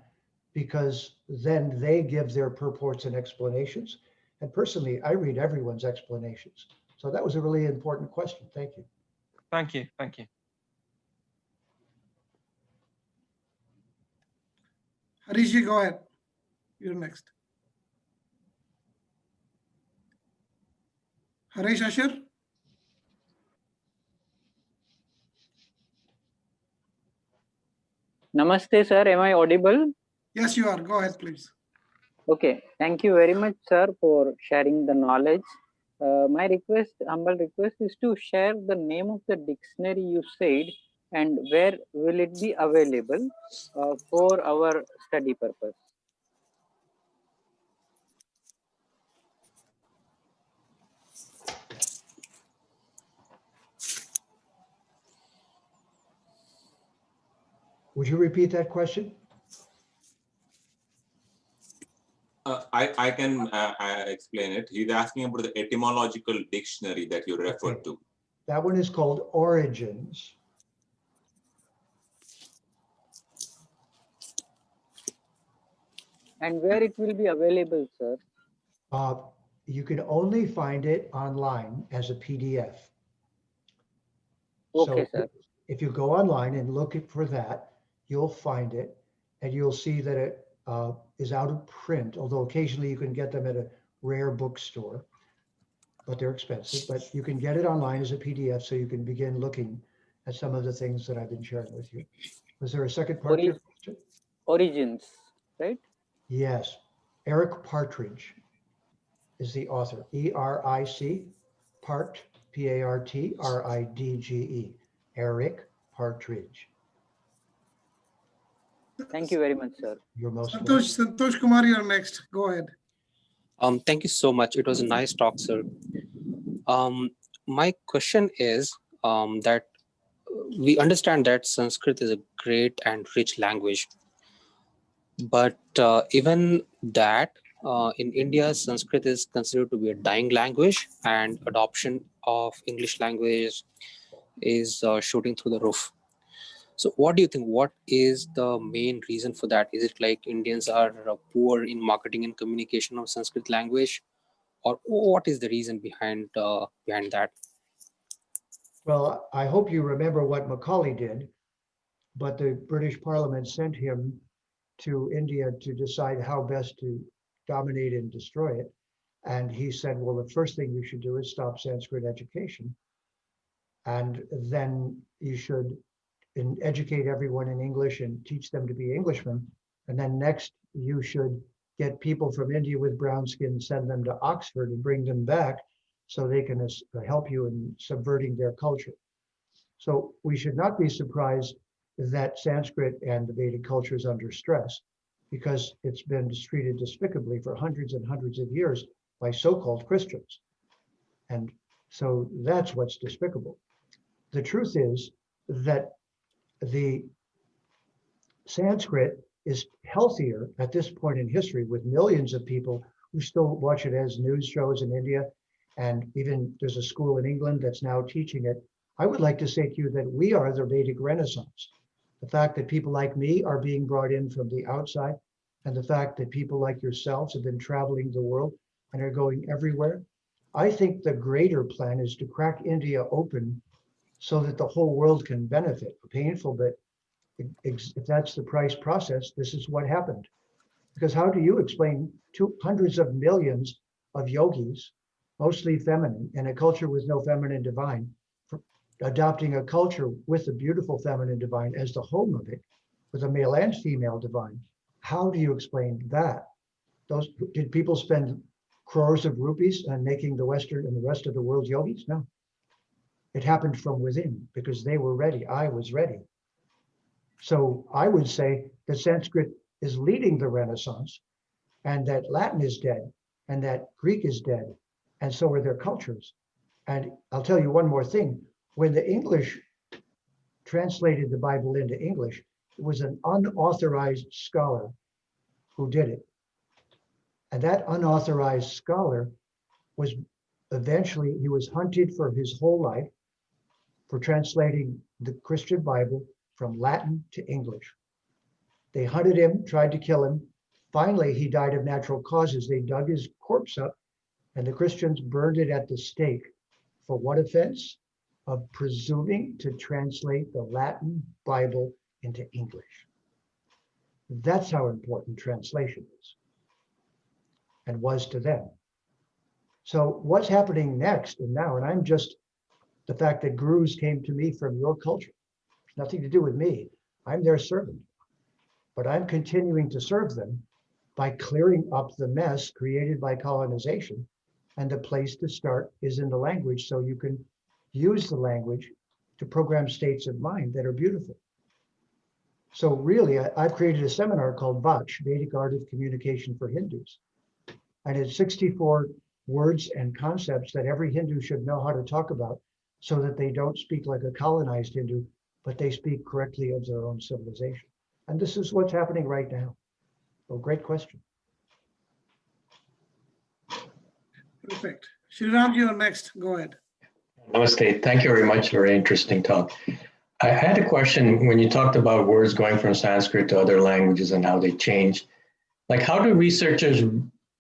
because then they give their purports and explanations. And personally, I read everyone's explanations. So that was a really important question. Thank you. Thank you. Thank you. Harishji, go ahead. You're next. Harish Asher? Namaste, sir. Am I audible? Yes, you are. Go ahead, please. Okay. Thank you very much, sir, for sharing the knowledge. My request, humble request, is to share the name of the dictionary you said and where will it be available for our study purpose. Would you repeat that question? I can explain it. He's asking about the etymological dictionary that you referred Okay. to. That one is called Origins. And where it will be available, sir? You can only find it online as a PDF. Okay, So sir. if you go online and look for that, you'll find it, and you'll see that it is out of print, although occasionally you can get them at a rare bookstore, but they're expensive. But you can get it online as a PDF, so you can begin looking at some of the things that I've been sharing with you. Was there a second part to your question? Origins, right? Yes. Eric Partridge is the author. E-R-I-C, Part, P-A-R-T-R-I-D-G-E. Eric Partridge. Thank you very much, sir. You're most welcome. Santosh Kumar, you're next. Go ahead. Thank you so much. It was a nice talk, sir. My question is that we understand that Sanskrit is a great and rich language, but even that in India, Sanskrit is considered to be a dying language, and adoption of English language is shooting through the roof. So what do you think? What is the main reason for that? Is it like Indians are poor in marketing and communication of Sanskrit language, or what is the reason behind that? Well, I hope you remember what Macaulay did, but the British Parliament sent him to India to decide how best to dominate and destroy it. And he said, well, the first thing you should do is stop Sanskrit education. And then you should educate everyone in English and teach them to be Englishmen. And then next, you should get people from India with brown skin, send them to Oxford and bring them back so they can help you in subverting their culture. So we should not be surprised that Sanskrit and the Vedic culture is under stress, because it's been treated despicably for hundreds and hundreds of years by so-called Christians. And so that's what's despicable. The truth is that the Sanskrit is healthier at this point in history, with millions of people who still watch it as news shows in India. And even there's a school in England that's now teaching it. I would like to say to you that we are the Vedic Renaissance. The fact that people like me are being brought in from the outside, and the fact that people like yourselves have been traveling the world and are going everywhere. I think the greater plan is to crack India open so that the whole world can benefit. Painful, but if that's the price process, this is what happened. Because how do you explain hundreds of millions of yogis, mostly feminine, in a culture with no feminine divine, adopting a culture with a beautiful feminine divine as the home of it, with a male and female divine? How do you explain that? Did people spend crores of rupees on making the Western and the rest of the world yogis? No. It happened from within because they were ready. I was ready. So I would say that Sanskrit is leading the Renaissance, and that Latin is dead, and that Greek is dead, and so are their cultures. And I'll tell you one more thing. When the English translated the Bible into English, it was an unauthorized scholar who did it. And that unauthorized scholar was eventually, he was hunted for his whole life for translating the Christian Bible from Latin to English. They hunted him, tried to kill him. Finally, he died of natural causes. They dug his corpse up, and the Christians burned it at the stake. For what offense? Of presuming to translate the Latin Bible into English. That's how important translation is, and was to them. So what's happening next and now, and I'm just, the fact that gurus came to me from your culture, it's nothing to do with me. I'm their servant. but I'm continuing to serve them by clearing up the mess created by colonization. And the place to start is in the language, so you can use the language to program states of mind that are beautiful. So really, I've created a seminar called Vach, Vedic Art of Communication for Hindus. And it's 64 words and concepts that every Hindu should know how to talk about so that they don't speak like a colonized Hindu, but they speak correctly of their own civilization. And this is what's happening right now. So great question. Perfect. Sriram, you're next. Go ahead. Namaste. Thank you very much. Very interesting talk. I had a question when you talked about words going from Sanskrit to other languages and how they change. Like, how do researchers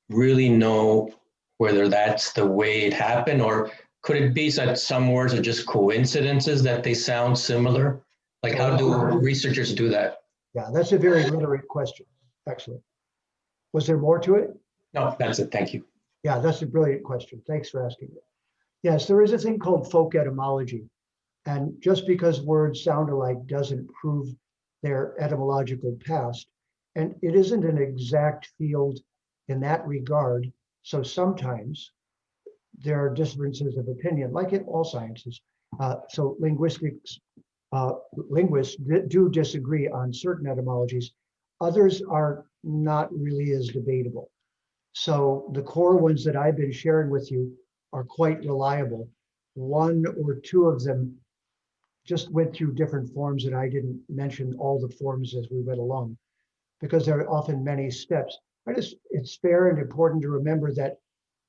really know whether that's the way it happened, or could it be that some words are just coincidences that they sound similar? Like, how do researchers do that? Yeah, that's a very literate question. Excellent. Was there more to it? No, that's it. Thank you. Yeah, that's a brilliant question. Thanks for asking it. Yes, there is a thing called folk etymology. And just because words sound alike doesn't prove their etymological past. And it isn't an exact field in that regard. So sometimes there are differences of opinion, like in all sciences. So linguists do disagree on certain etymologies. Others are not really as debatable. So the core ones that I've been sharing with you are quite reliable. One or two of them just went through different forms, and I didn't mention all the forms as we went along because there are often many steps. It's fair and important to remember that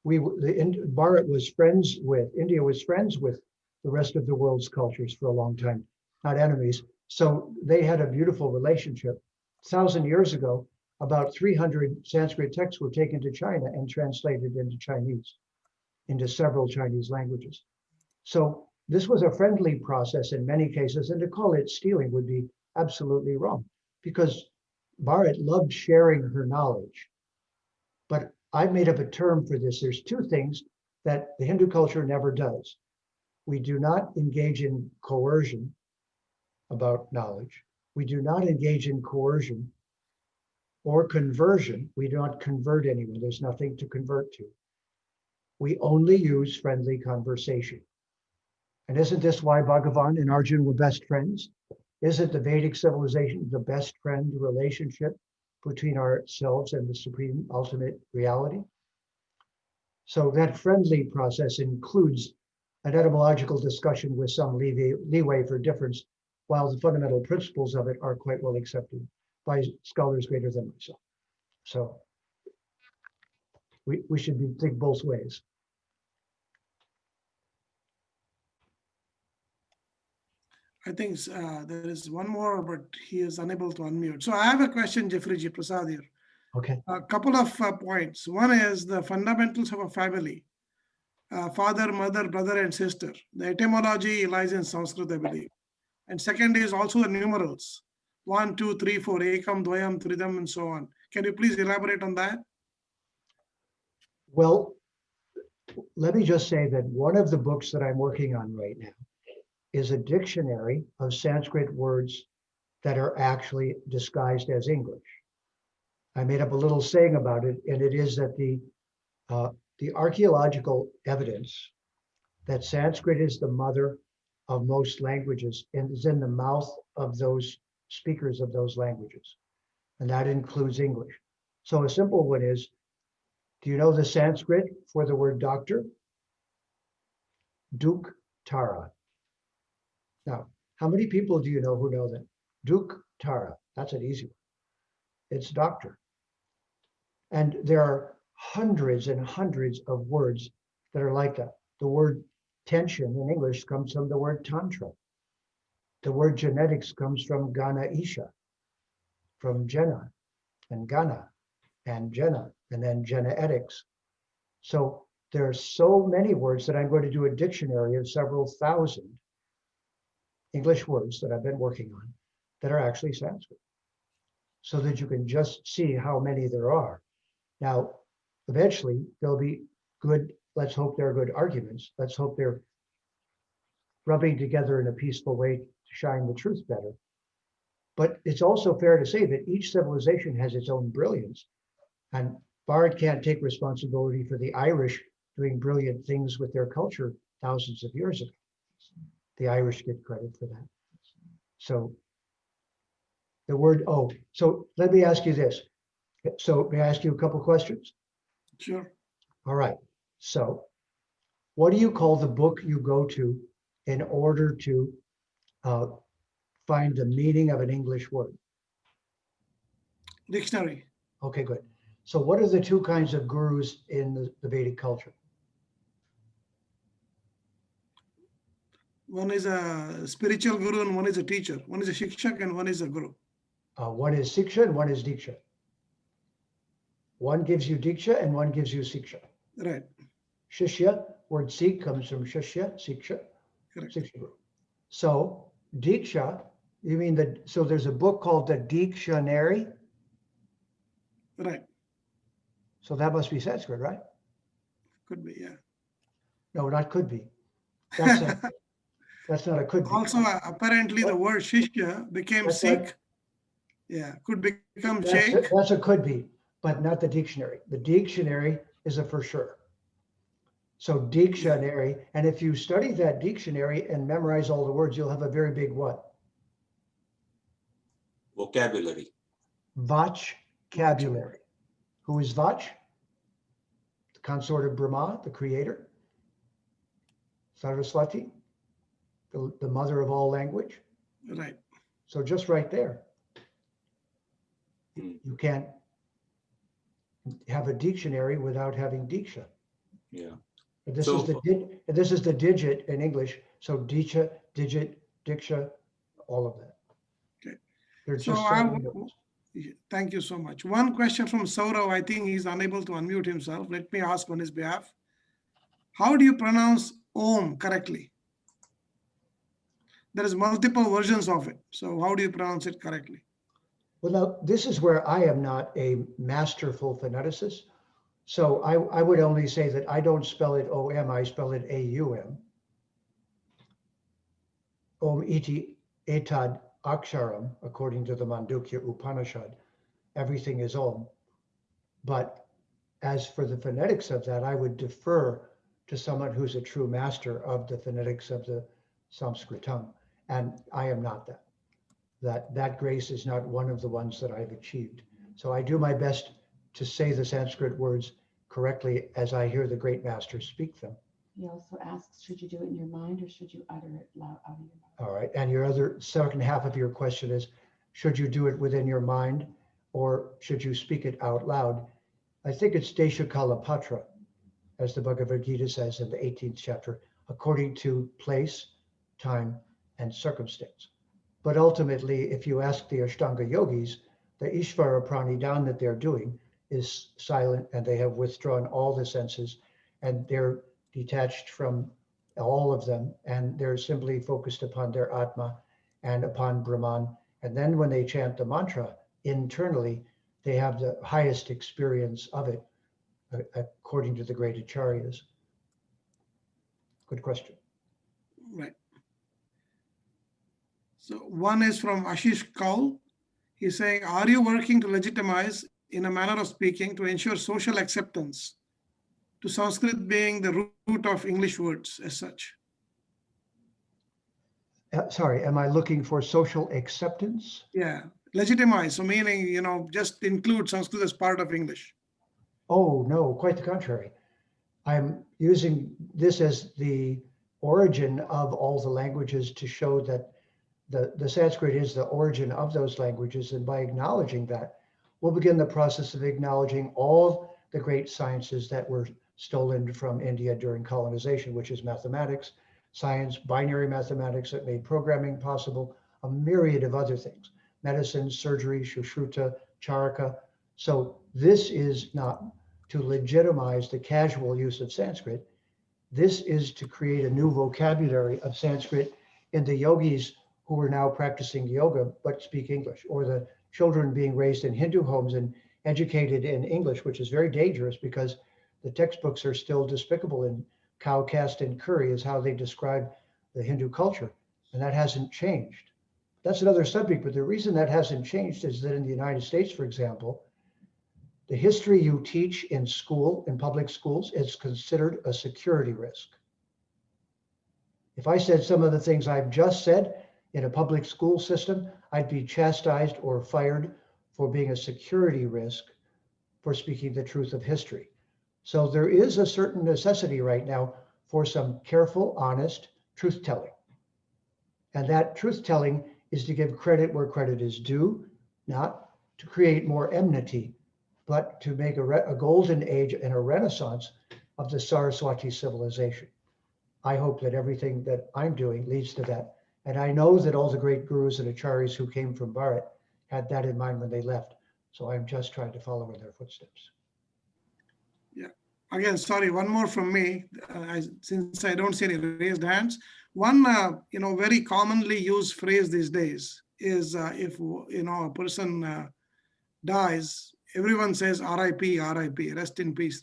Bharat was friends with, India was friends with the rest of the world's cultures for a long time, not enemies. So they had a beautiful relationship. 1,000 years ago, about 300 Sanskrit texts were taken to China and translated into Chinese, into several Chinese languages. So this was a friendly process in many cases, and to call it stealing would be absolutely wrong, because Bharat loved sharing her knowledge. But I made up a term for this. There's two things that the Hindu culture never does. We do not engage in coercion about knowledge. We do not engage in coercion or conversion. We do not convert anyone. There's nothing to convert to. We only use friendly conversation. And isn't this why Bhagavan and Arjuna were best friends? Isn't the Vedic civilization the best friend relationship between ourselves and the supreme ultimate reality? So that friendly process includes an etymological discussion with some leeway for difference, while the fundamental principles of it are quite well accepted by scholars greater than myself. So we should think both ways. I think there is one more, but he is unable to unmute. So I have a question, Jeffrey G. Prasad here. Okay. A couple of points. One is the fundamentals of a family. Father, mother, brother, and sister. The etymology lies in Sanskrit, I believe. And second is also the numerals. 1, 2, 3, 4, ekam, dvayam, tridam, and so on. Can you please elaborate on that? Well, let me just say that one of the books that I'm working on right now is a dictionary of Sanskrit words that are actually disguised as English. I made up a little saying about it, and it is that the archaeological evidence that Sanskrit is the mother of most languages and is in the mouth of those speakers of those languages, and that includes English. So a simple one is, do you know the Sanskrit for the word doctor? Duk Tara. Now, how many people do you know who know that? Duk Tara, that's an easy one. It's doctor. And there are hundreds and hundreds of words that are like that. The word tension in English comes from the word tantra. The word genetics comes from Gana Isha, from Jena and Gana and Jena, and then genetics. So there are so many words that I'm going to do a dictionary of several thousand English words that I've been working on that are actually Sanskrit, so that you can just see how many there are. Now, eventually there'll be good, let's hope they're good arguments. Let's hope they're rubbing together in a peaceful way to shine the truth better. But it's also fair to say that each civilization has its own brilliance. And Bard can't take responsibility for the Irish doing brilliant things with their culture thousands of years ago. The Irish get credit for that. So the word, oh, so let me ask you this. So may I ask you a couple questions? Sure. All right. So what do you call the book you go to in order to find the meaning of an English word? Dictionary. Okay, good. So what are the two kinds of gurus in the Vedic culture? One is a spiritual guru and one is a teacher. One is a shikshak and one is a guru. One is Siksha and one is Diksha. One gives you Diksha and one gives you Siksha. Right. Shishya, word Sikh comes from Shishya, Siksha, Correct. Siksha guru. So Diksha, you mean that, so there's a book called the Dictionary. Right. So that must be Sanskrit, right? Could be, yeah. No, not could be. That's that's not a could be. Also, apparently the word shishya became That's not- Sikh. Yeah, could become Sheikh. That's a could be, but not the dictionary. The dictionary is a for sure. So dictionary, and if you study that dictionary and memorize all the words, you'll have a very big what? Vocabulary. Vocabulary. Who is Vach? The consort of Brahma, the creator. Saraswati, the mother of all language. Right. So just right there, Hmm. you can't have a dictionary without having diksha. Yeah. And this So- is the digit in English. So diksha, digit, diksha, all of that. Okay. They're So just I silent would- notes. Thank you so much. One question from Saurav. I think he's unable to unmute himself. Let me ask on his behalf. How do you pronounce Om correctly? There is multiple versions of it. So how do you pronounce it correctly? Well, now, this is where I am not a masterful phoneticist. So I would only say that I don't spell it O-M, I spell it A-U-M. Om iti etad aksharam, according to the Mandukya Upanishad. Everything is Om. But as for the phonetics of that, I would defer to someone who's a true master of the phonetics of the Sanskrit tongue. And I am not that. That grace is not one of the ones that I've achieved. So I do my best to say the Sanskrit words correctly as I hear the great masters speak them. He also asks, should you do it in your mind or should you utter it loud out of your mouth? All right. And your other second half of your question is, should you do it within your mind or should you speak it out loud? I think it's Desha Kalapatra, as the Bhagavad Gita says in the 18th chapter, according to place, time, and circumstance. But ultimately, if you ask the Ashtanga yogis, the Ishvara Pranidhan that they're doing is silent and they have withdrawn all the senses and they're detached from all of them and they're simply focused upon their Atma and upon Brahman. And then when they chant the mantra internally, they have the highest experience of it, according to the great acharyas. Good question. Right. So one is from Ashish Kaul. He's saying, are you working to legitimize in a manner of speaking to ensure social acceptance to Sanskrit being the root of English words as such? Sorry, am I looking for social acceptance? Yeah, legitimize. So meaning, just include Sanskrit as part of English. Oh, no, quite the contrary. I'm using this as the origin of all the languages to show that the Sanskrit is the origin of those languages. And by acknowledging that, we'll begin the process of acknowledging all the great sciences that were stolen from India during colonization, which is mathematics, science, binary mathematics that made programming possible, a myriad of other things, medicine, surgery, Sushruta, Charaka. So this is not to legitimize the casual use of Sanskrit. This is to create a new vocabulary of Sanskrit in the yogis who are now practicing yoga but speak English, or the children being raised in Hindu homes and educated in English, which is very dangerous because the textbooks are still despicable in cow, caste, and curry is how they describe the Hindu culture. And that hasn't changed. that's another subject, but the reason that hasn't changed is that in the United States, for example, the history you teach in school, in public schools, is considered a security risk. If I said some of the things I've just said in a public school system, I'd be chastised or fired for being a security risk for speaking the truth of history. So there is a certain necessity right now for some careful, honest truth telling. And that truth telling is to give credit where credit is due, not to create more enmity, but to make a golden age and a renaissance of the Saraswati civilization. I hope that everything that I'm doing leads to that. And I know that all the great gurus and acharyas who came from Bharat had that in mind when they left. So I'm just trying to follow in their footsteps. Yeah. Again, sorry, one more from me, since I don't see any raised hands. One, very commonly used phrase these days is if, a person dies, everyone says RIP, RIP, rest in peace,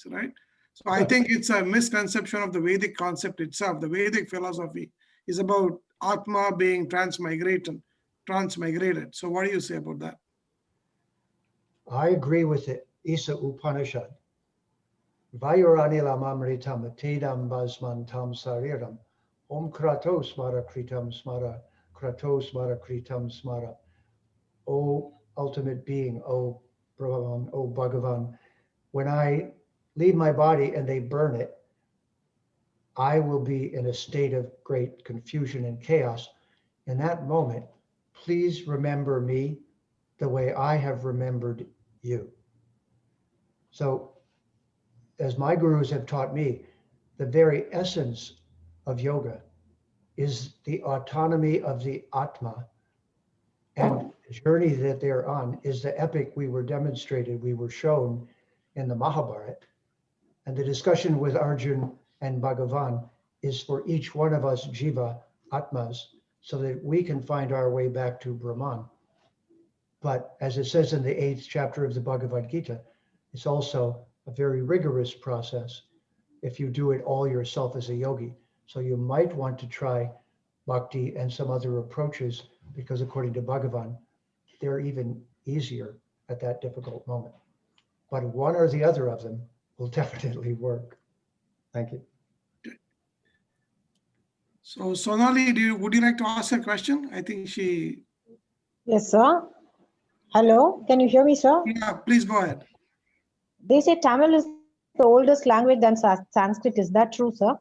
right? So I think it's a misconception of the Vedic concept itself. The Vedic philosophy is about Atma being transmigrated. So what do you say about that? I agree with it. Isa Upanishad. Vayuranilam amritam atedam basman tam sariram. Om kratos smara kritam smara. Kratos smara kritam smara. O ultimate being, O Brahman, O Bhagavan, when I leave my body and they burn it, I will be in a state of great confusion and chaos. In that moment, please remember me the way I have remembered you. So, as my gurus have taught me, the very essence of yoga is the autonomy of the Atma, and the journey that they're on is the epic we were shown in the Mahabharata. And the discussion with Arjun and Bhagavan is for each one of us jiva atmas, so that we can find our way back to Brahman. But as it says in the 8th chapter of the Bhagavad Gita, it's also a very rigorous process if you do it all yourself as a yogi. So you might want to try bhakti and some other approaches, because according to Bhagavan, they're even easier at that difficult moment. But one or the other of them will definitely work. Thank you. So Sonali, would you like to ask a question? I think she... Yes, sir. Hello, can you hear me, sir? Yeah, please go ahead. They say Tamil is the oldest language than Sanskrit. Is that true, sir?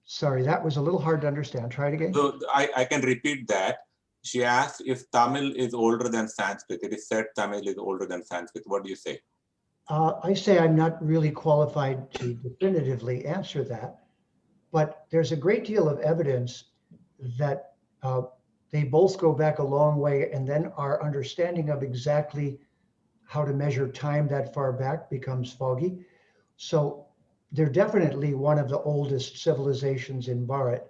Sorry, that was a little hard to understand. Try it again. So I can repeat that. She asked if Tamil is older than Sanskrit. It is said Tamil is older than Sanskrit. What do you say? I say I'm not really qualified to definitively answer that, but there's a great deal of evidence that they both go back a long way, and then our understanding of exactly how to measure time that far back becomes foggy. So they're definitely one of the oldest civilizations in Bharat.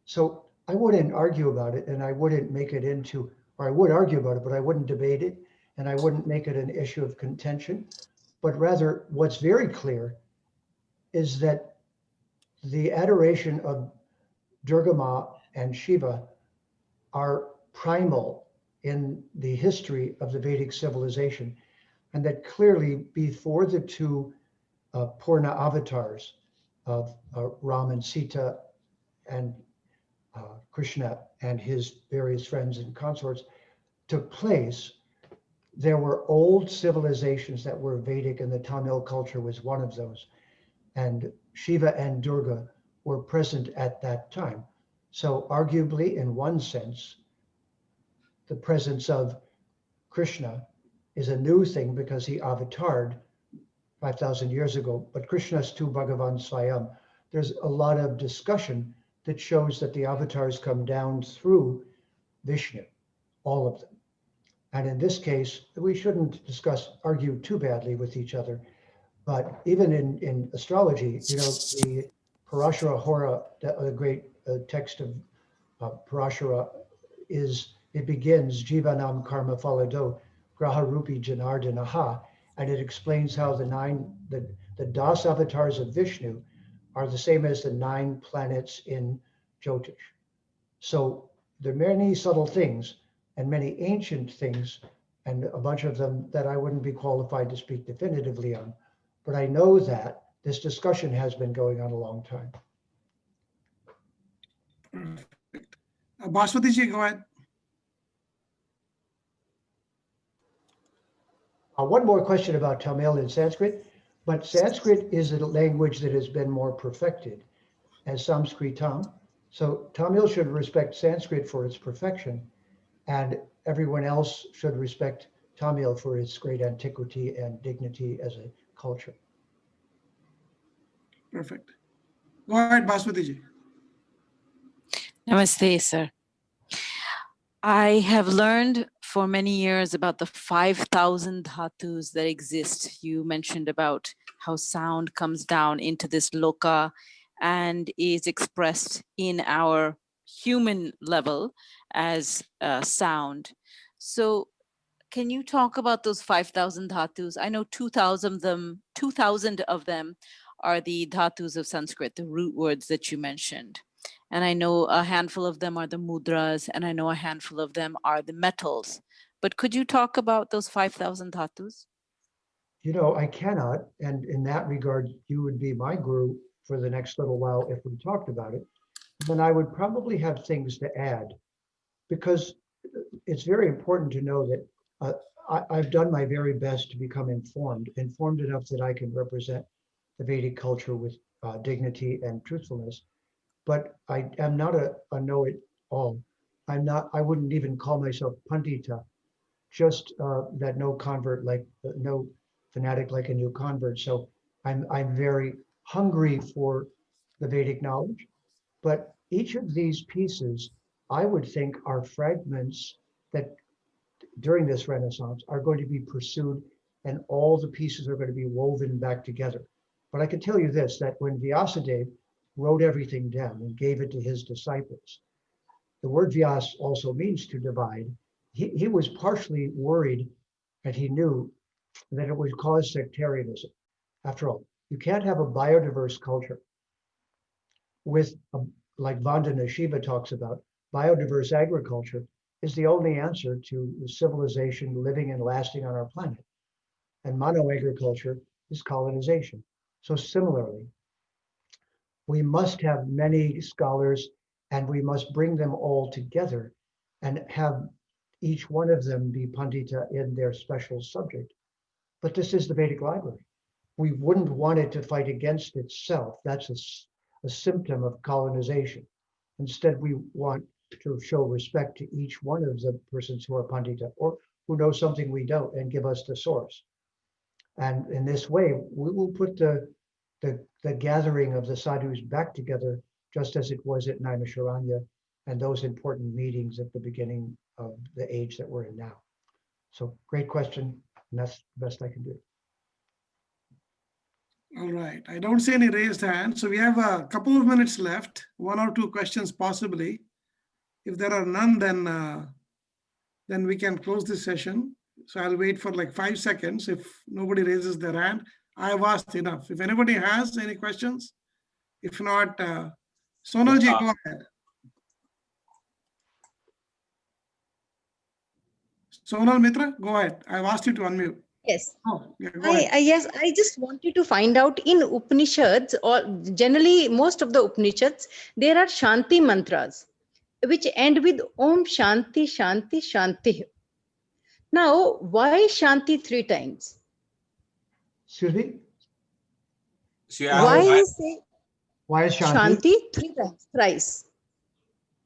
So I wouldn't argue about it, and I wouldn't make it into, or I would argue about it, but I wouldn't debate it, and I wouldn't make it an issue of contention. But rather, what's very clear is that the adoration of Durga Ma and Shiva are primal in the history of the Vedic civilization, and that clearly before the two Purna avatars of Ram and Sita and Krishna and his various friends and consorts took place, there were old civilizations that were Vedic, and the Tamil culture was one of those. And Shiva and Durga were present at that time. So arguably, in one sense, the presence of Krishna is a new thing because he avatared 5,000 years ago, but Krishna's tu Bhagavan Swayam. There's a lot of discussion that shows that the avatars come down through Vishnu, all of them. And in this case, we shouldn't argue too badly with each other, but even in astrology, the Parashara Hora, the great text of Parashara, it begins Jivanam Karma Falado Graha Rupi Janardanaha, and it explains how the Das avatars of Vishnu are the same as the 9 planets in Jyotish. So there are many subtle things and many ancient things, and a bunch of them that I wouldn't be qualified to speak definitively on. But I know that this discussion has been going on a long time. Perfect. Baswati ji, go ahead. One more question about Tamil and Sanskrit, but Sanskrit is a language that has been more perfected as Sanskritam. So Tamil should respect Sanskrit for its perfection, and everyone else should respect Tamil for its great antiquity and dignity as a culture. Perfect. Go ahead, Baswati ji. Namaste, sir. I have learned for many years about the 5,000 dhatus that exist. You mentioned about how sound comes down into this loka and is expressed in our human level as sound. So can you talk about those 5,000 dhatus? I know 2,000 of them are the dhatus of Sanskrit, the root words that you mentioned. And I know a handful of them are the mudras, and I know a handful of them are the metals. But could you talk about those 5,000 dhatus? You know, I cannot, and in that regard, you would be my guru for the next little while if we talked about it. Then I would probably have things to add, because it's very important to know that I've done my very best to become informed enough that I can represent the Vedic culture with dignity and truthfulness. But I am not a know-it-all. I wouldn't even call myself Pandita, just that no convert, like no fanatic like a new convert. So I'm very hungry for the Vedic knowledge, but each of these pieces, I would think, are fragments that during this Renaissance are going to be pursued, and all the pieces are going to be woven back together. But I can tell you this, that when Vyasadeva wrote everything down and gave it to his disciples, the word Vyas also means to divide. He was partially worried, and he knew that it would cause sectarianism. After all, you can't have a biodiverse culture with, like Vandana Shiva talks about, biodiverse agriculture is the only answer to the civilization living and lasting on our planet. And monoagriculture is colonization. So similarly, we must have many scholars, and we must bring them all together and have each one of them be Pandita in their special subject. But this is the Vedic library. We wouldn't want it to fight against itself. That's a symptom of colonization. Instead, we want to show respect to each one of the persons who are Pandita or who know something we don't and give us the source. And in this way, we will put the gathering of the sadhus back together, just as it was at Naimisharanya and those important meetings at the beginning of the age that we're in now. So great question, and that's the best I can do. All right. I don't see any raised hands. So we have a couple of minutes left, 1 or 2 questions possibly. If there are none, then we can close this session. So I'll wait for like 5 seconds. If nobody raises their hand, I have asked enough. If anybody has any questions, if not, Sonalji, go ahead. Sonal Mitra, go ahead. I've asked you to unmute. Yes. Oh, yeah, go ahead. Yes, I just wanted to find out in Upanishads, or generally most of the Upanishads, there are Shanti mantras, which end with Om Shanti Shanti Shanti. Now, why Shanti 3 times? Excuse me? Why is Shanti? Shanti 3 times, thrice?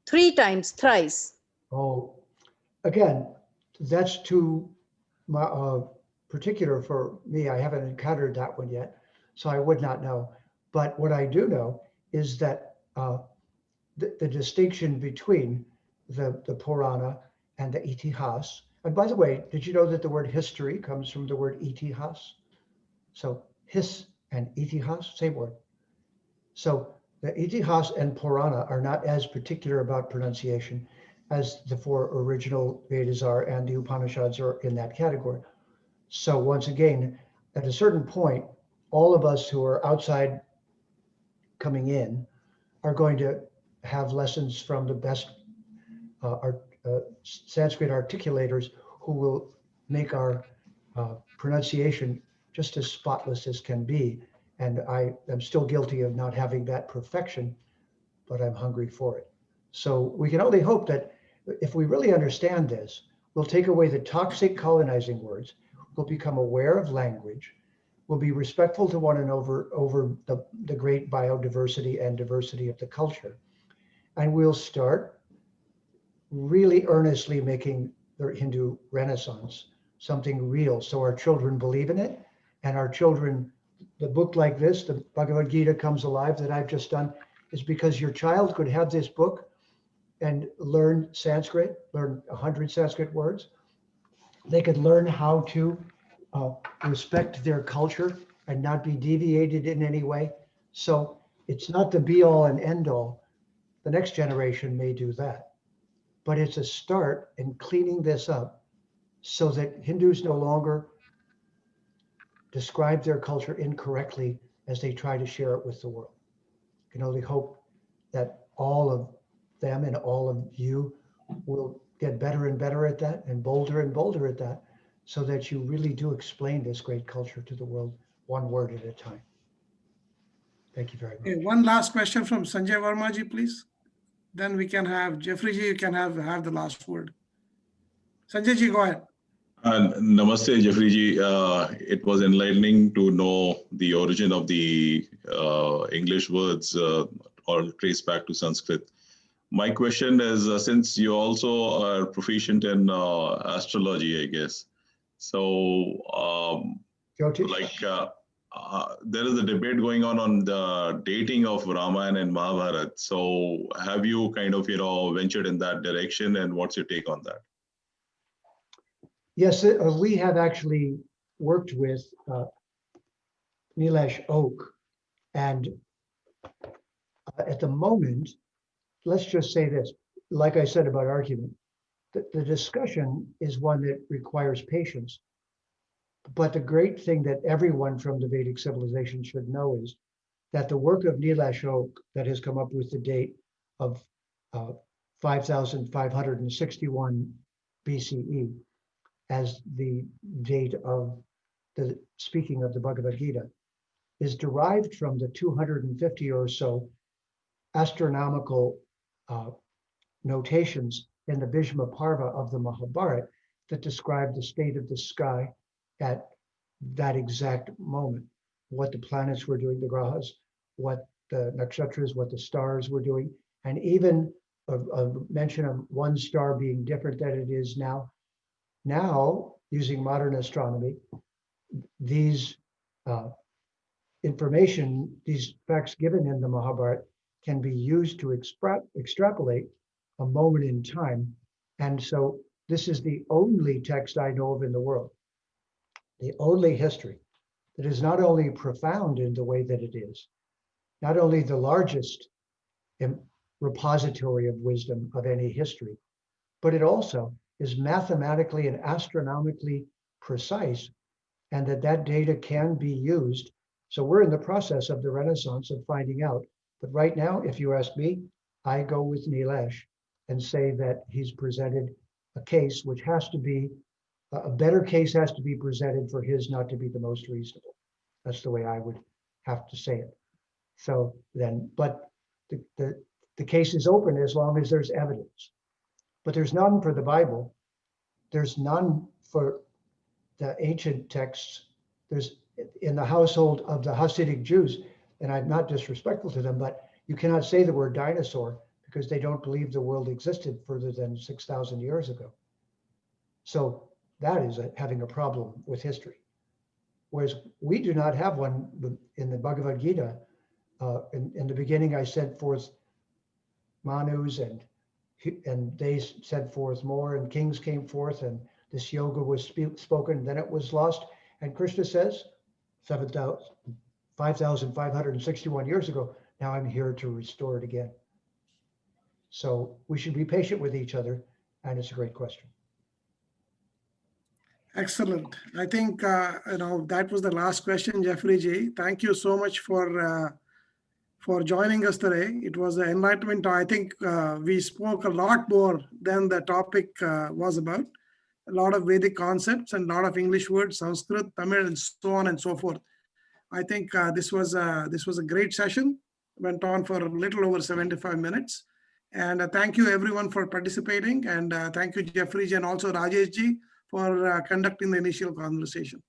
3 times, thrice. Oh, again, that's too particular for me. I haven't encountered that one yet, so I would not know. But what I do know is that the distinction between the Purana and the Itihas, and by the way, did you know that the word history comes from the word Itihas? So his and Itihas, same word. So the Itihas and Purana are not as particular about pronunciation as the 4 original Vedas are, and the Upanishads are in that category. So once again, at a certain point, all of us who are outside coming in are going to have lessons from the best Sanskrit articulators who will make our pronunciation just as spotless as can be. And I am still guilty of not having that perfection, but I'm hungry for it. So we can only hope that if we really understand this, we'll take away the toxic colonizing words, we'll become aware of language, we'll be respectful to one another over the great biodiversity and diversity of the culture. And we'll start really earnestly making the Hindu Renaissance something real. So our children believe in it, and our children, the book like this, the Bhagavad Gita Comes Alive that I've just done, is because your child could have this book and learn Sanskrit, learn 100 Sanskrit words. They could learn how to respect their culture and not be deviated in any way. So it's not the be all and end all. The next generation may do that. But it's a start in cleaning this up so that Hindus no longer describe their culture incorrectly as they try to share it with the world. I can only hope that all of them and all of you will get better and better at that and bolder at that, so that you really do explain this great culture to the world one word at a time. Thank you very much. Okay, one last question from Sanjay Verma ji, please. Then we can have Jeffrey ji, you can have the last word. Sanjay ji, go ahead. Namaste, Jeffrey ji. It was enlightening to know the origin of the English words all traced back to Sanskrit. My question is, since you also are proficient in astrology, I guess. So, there is a debate going on the dating of Ramayana and Mahabharata. So, have you kind of, ventured in that direction, and what's your take on that? Yes, we have actually worked with Nilesh Oak, and at the moment, let's just say this, like I said about argument, the discussion is one that requires patience. But the great thing that everyone from the Vedic civilization should know is that the work of Nilesh Oak that has come up with the date of 5,561 BCE as the date of the speaking of the Bhagavad Gita is derived from the 250 or so astronomical notations in the Bhishma Parva of the Mahabharata that describe the state of the sky at that exact moment, what the planets were doing, the grahas, what the nakshatras, what the stars were doing, and even a mention of one star being different than it is now. Now, using modern astronomy, these information, these facts given in the Mahabharata can be used to extrapolate a moment in time. And so this is the only text I know of in the world, the only history that is not only profound in the way that it is, not only the largest repository of wisdom of any history, but it also is mathematically and astronomically precise, and that data can be used. So we're in the process of the Renaissance of finding out. But right now, if you ask me, I go with Nilesh and say that he's presented a case which has to be, a better case has to be presented for his not to be the most reasonable. That's the way I would have to say it. So then, but the case is open as long as there's evidence. But there's none for the Bible. There's none for the ancient texts. There's in the household of the Hasidic Jews, and I'm not disrespectful to them, but you cannot say the word dinosaur because they don't believe the world existed further than 6,000 years ago. So that is having a problem with history. Whereas we do not have one in the Bhagavad Gita. In the beginning, I sent forth Manus, and they sent forth more, and kings came forth, and this yoga was spoken, then it was lost. And Krishna says, 5,561 years ago, now I'm here to restore it again. So we should be patient with each other, and it's a great question. Excellent. I think that was the last question, Jeffrey Ji. Thank you so much for for joining us today. It was an enlightenment. I think we spoke a lot more than the topic was about. A lot of Vedic concepts and a lot of English words, Sanskrit, Tamil, and so on and so forth. I think this was a great session. Went on for a little over 75 minutes. And thank you everyone for participating. And thank you, Jeffrey, and also Rajesh ji, for conducting the initial conversation.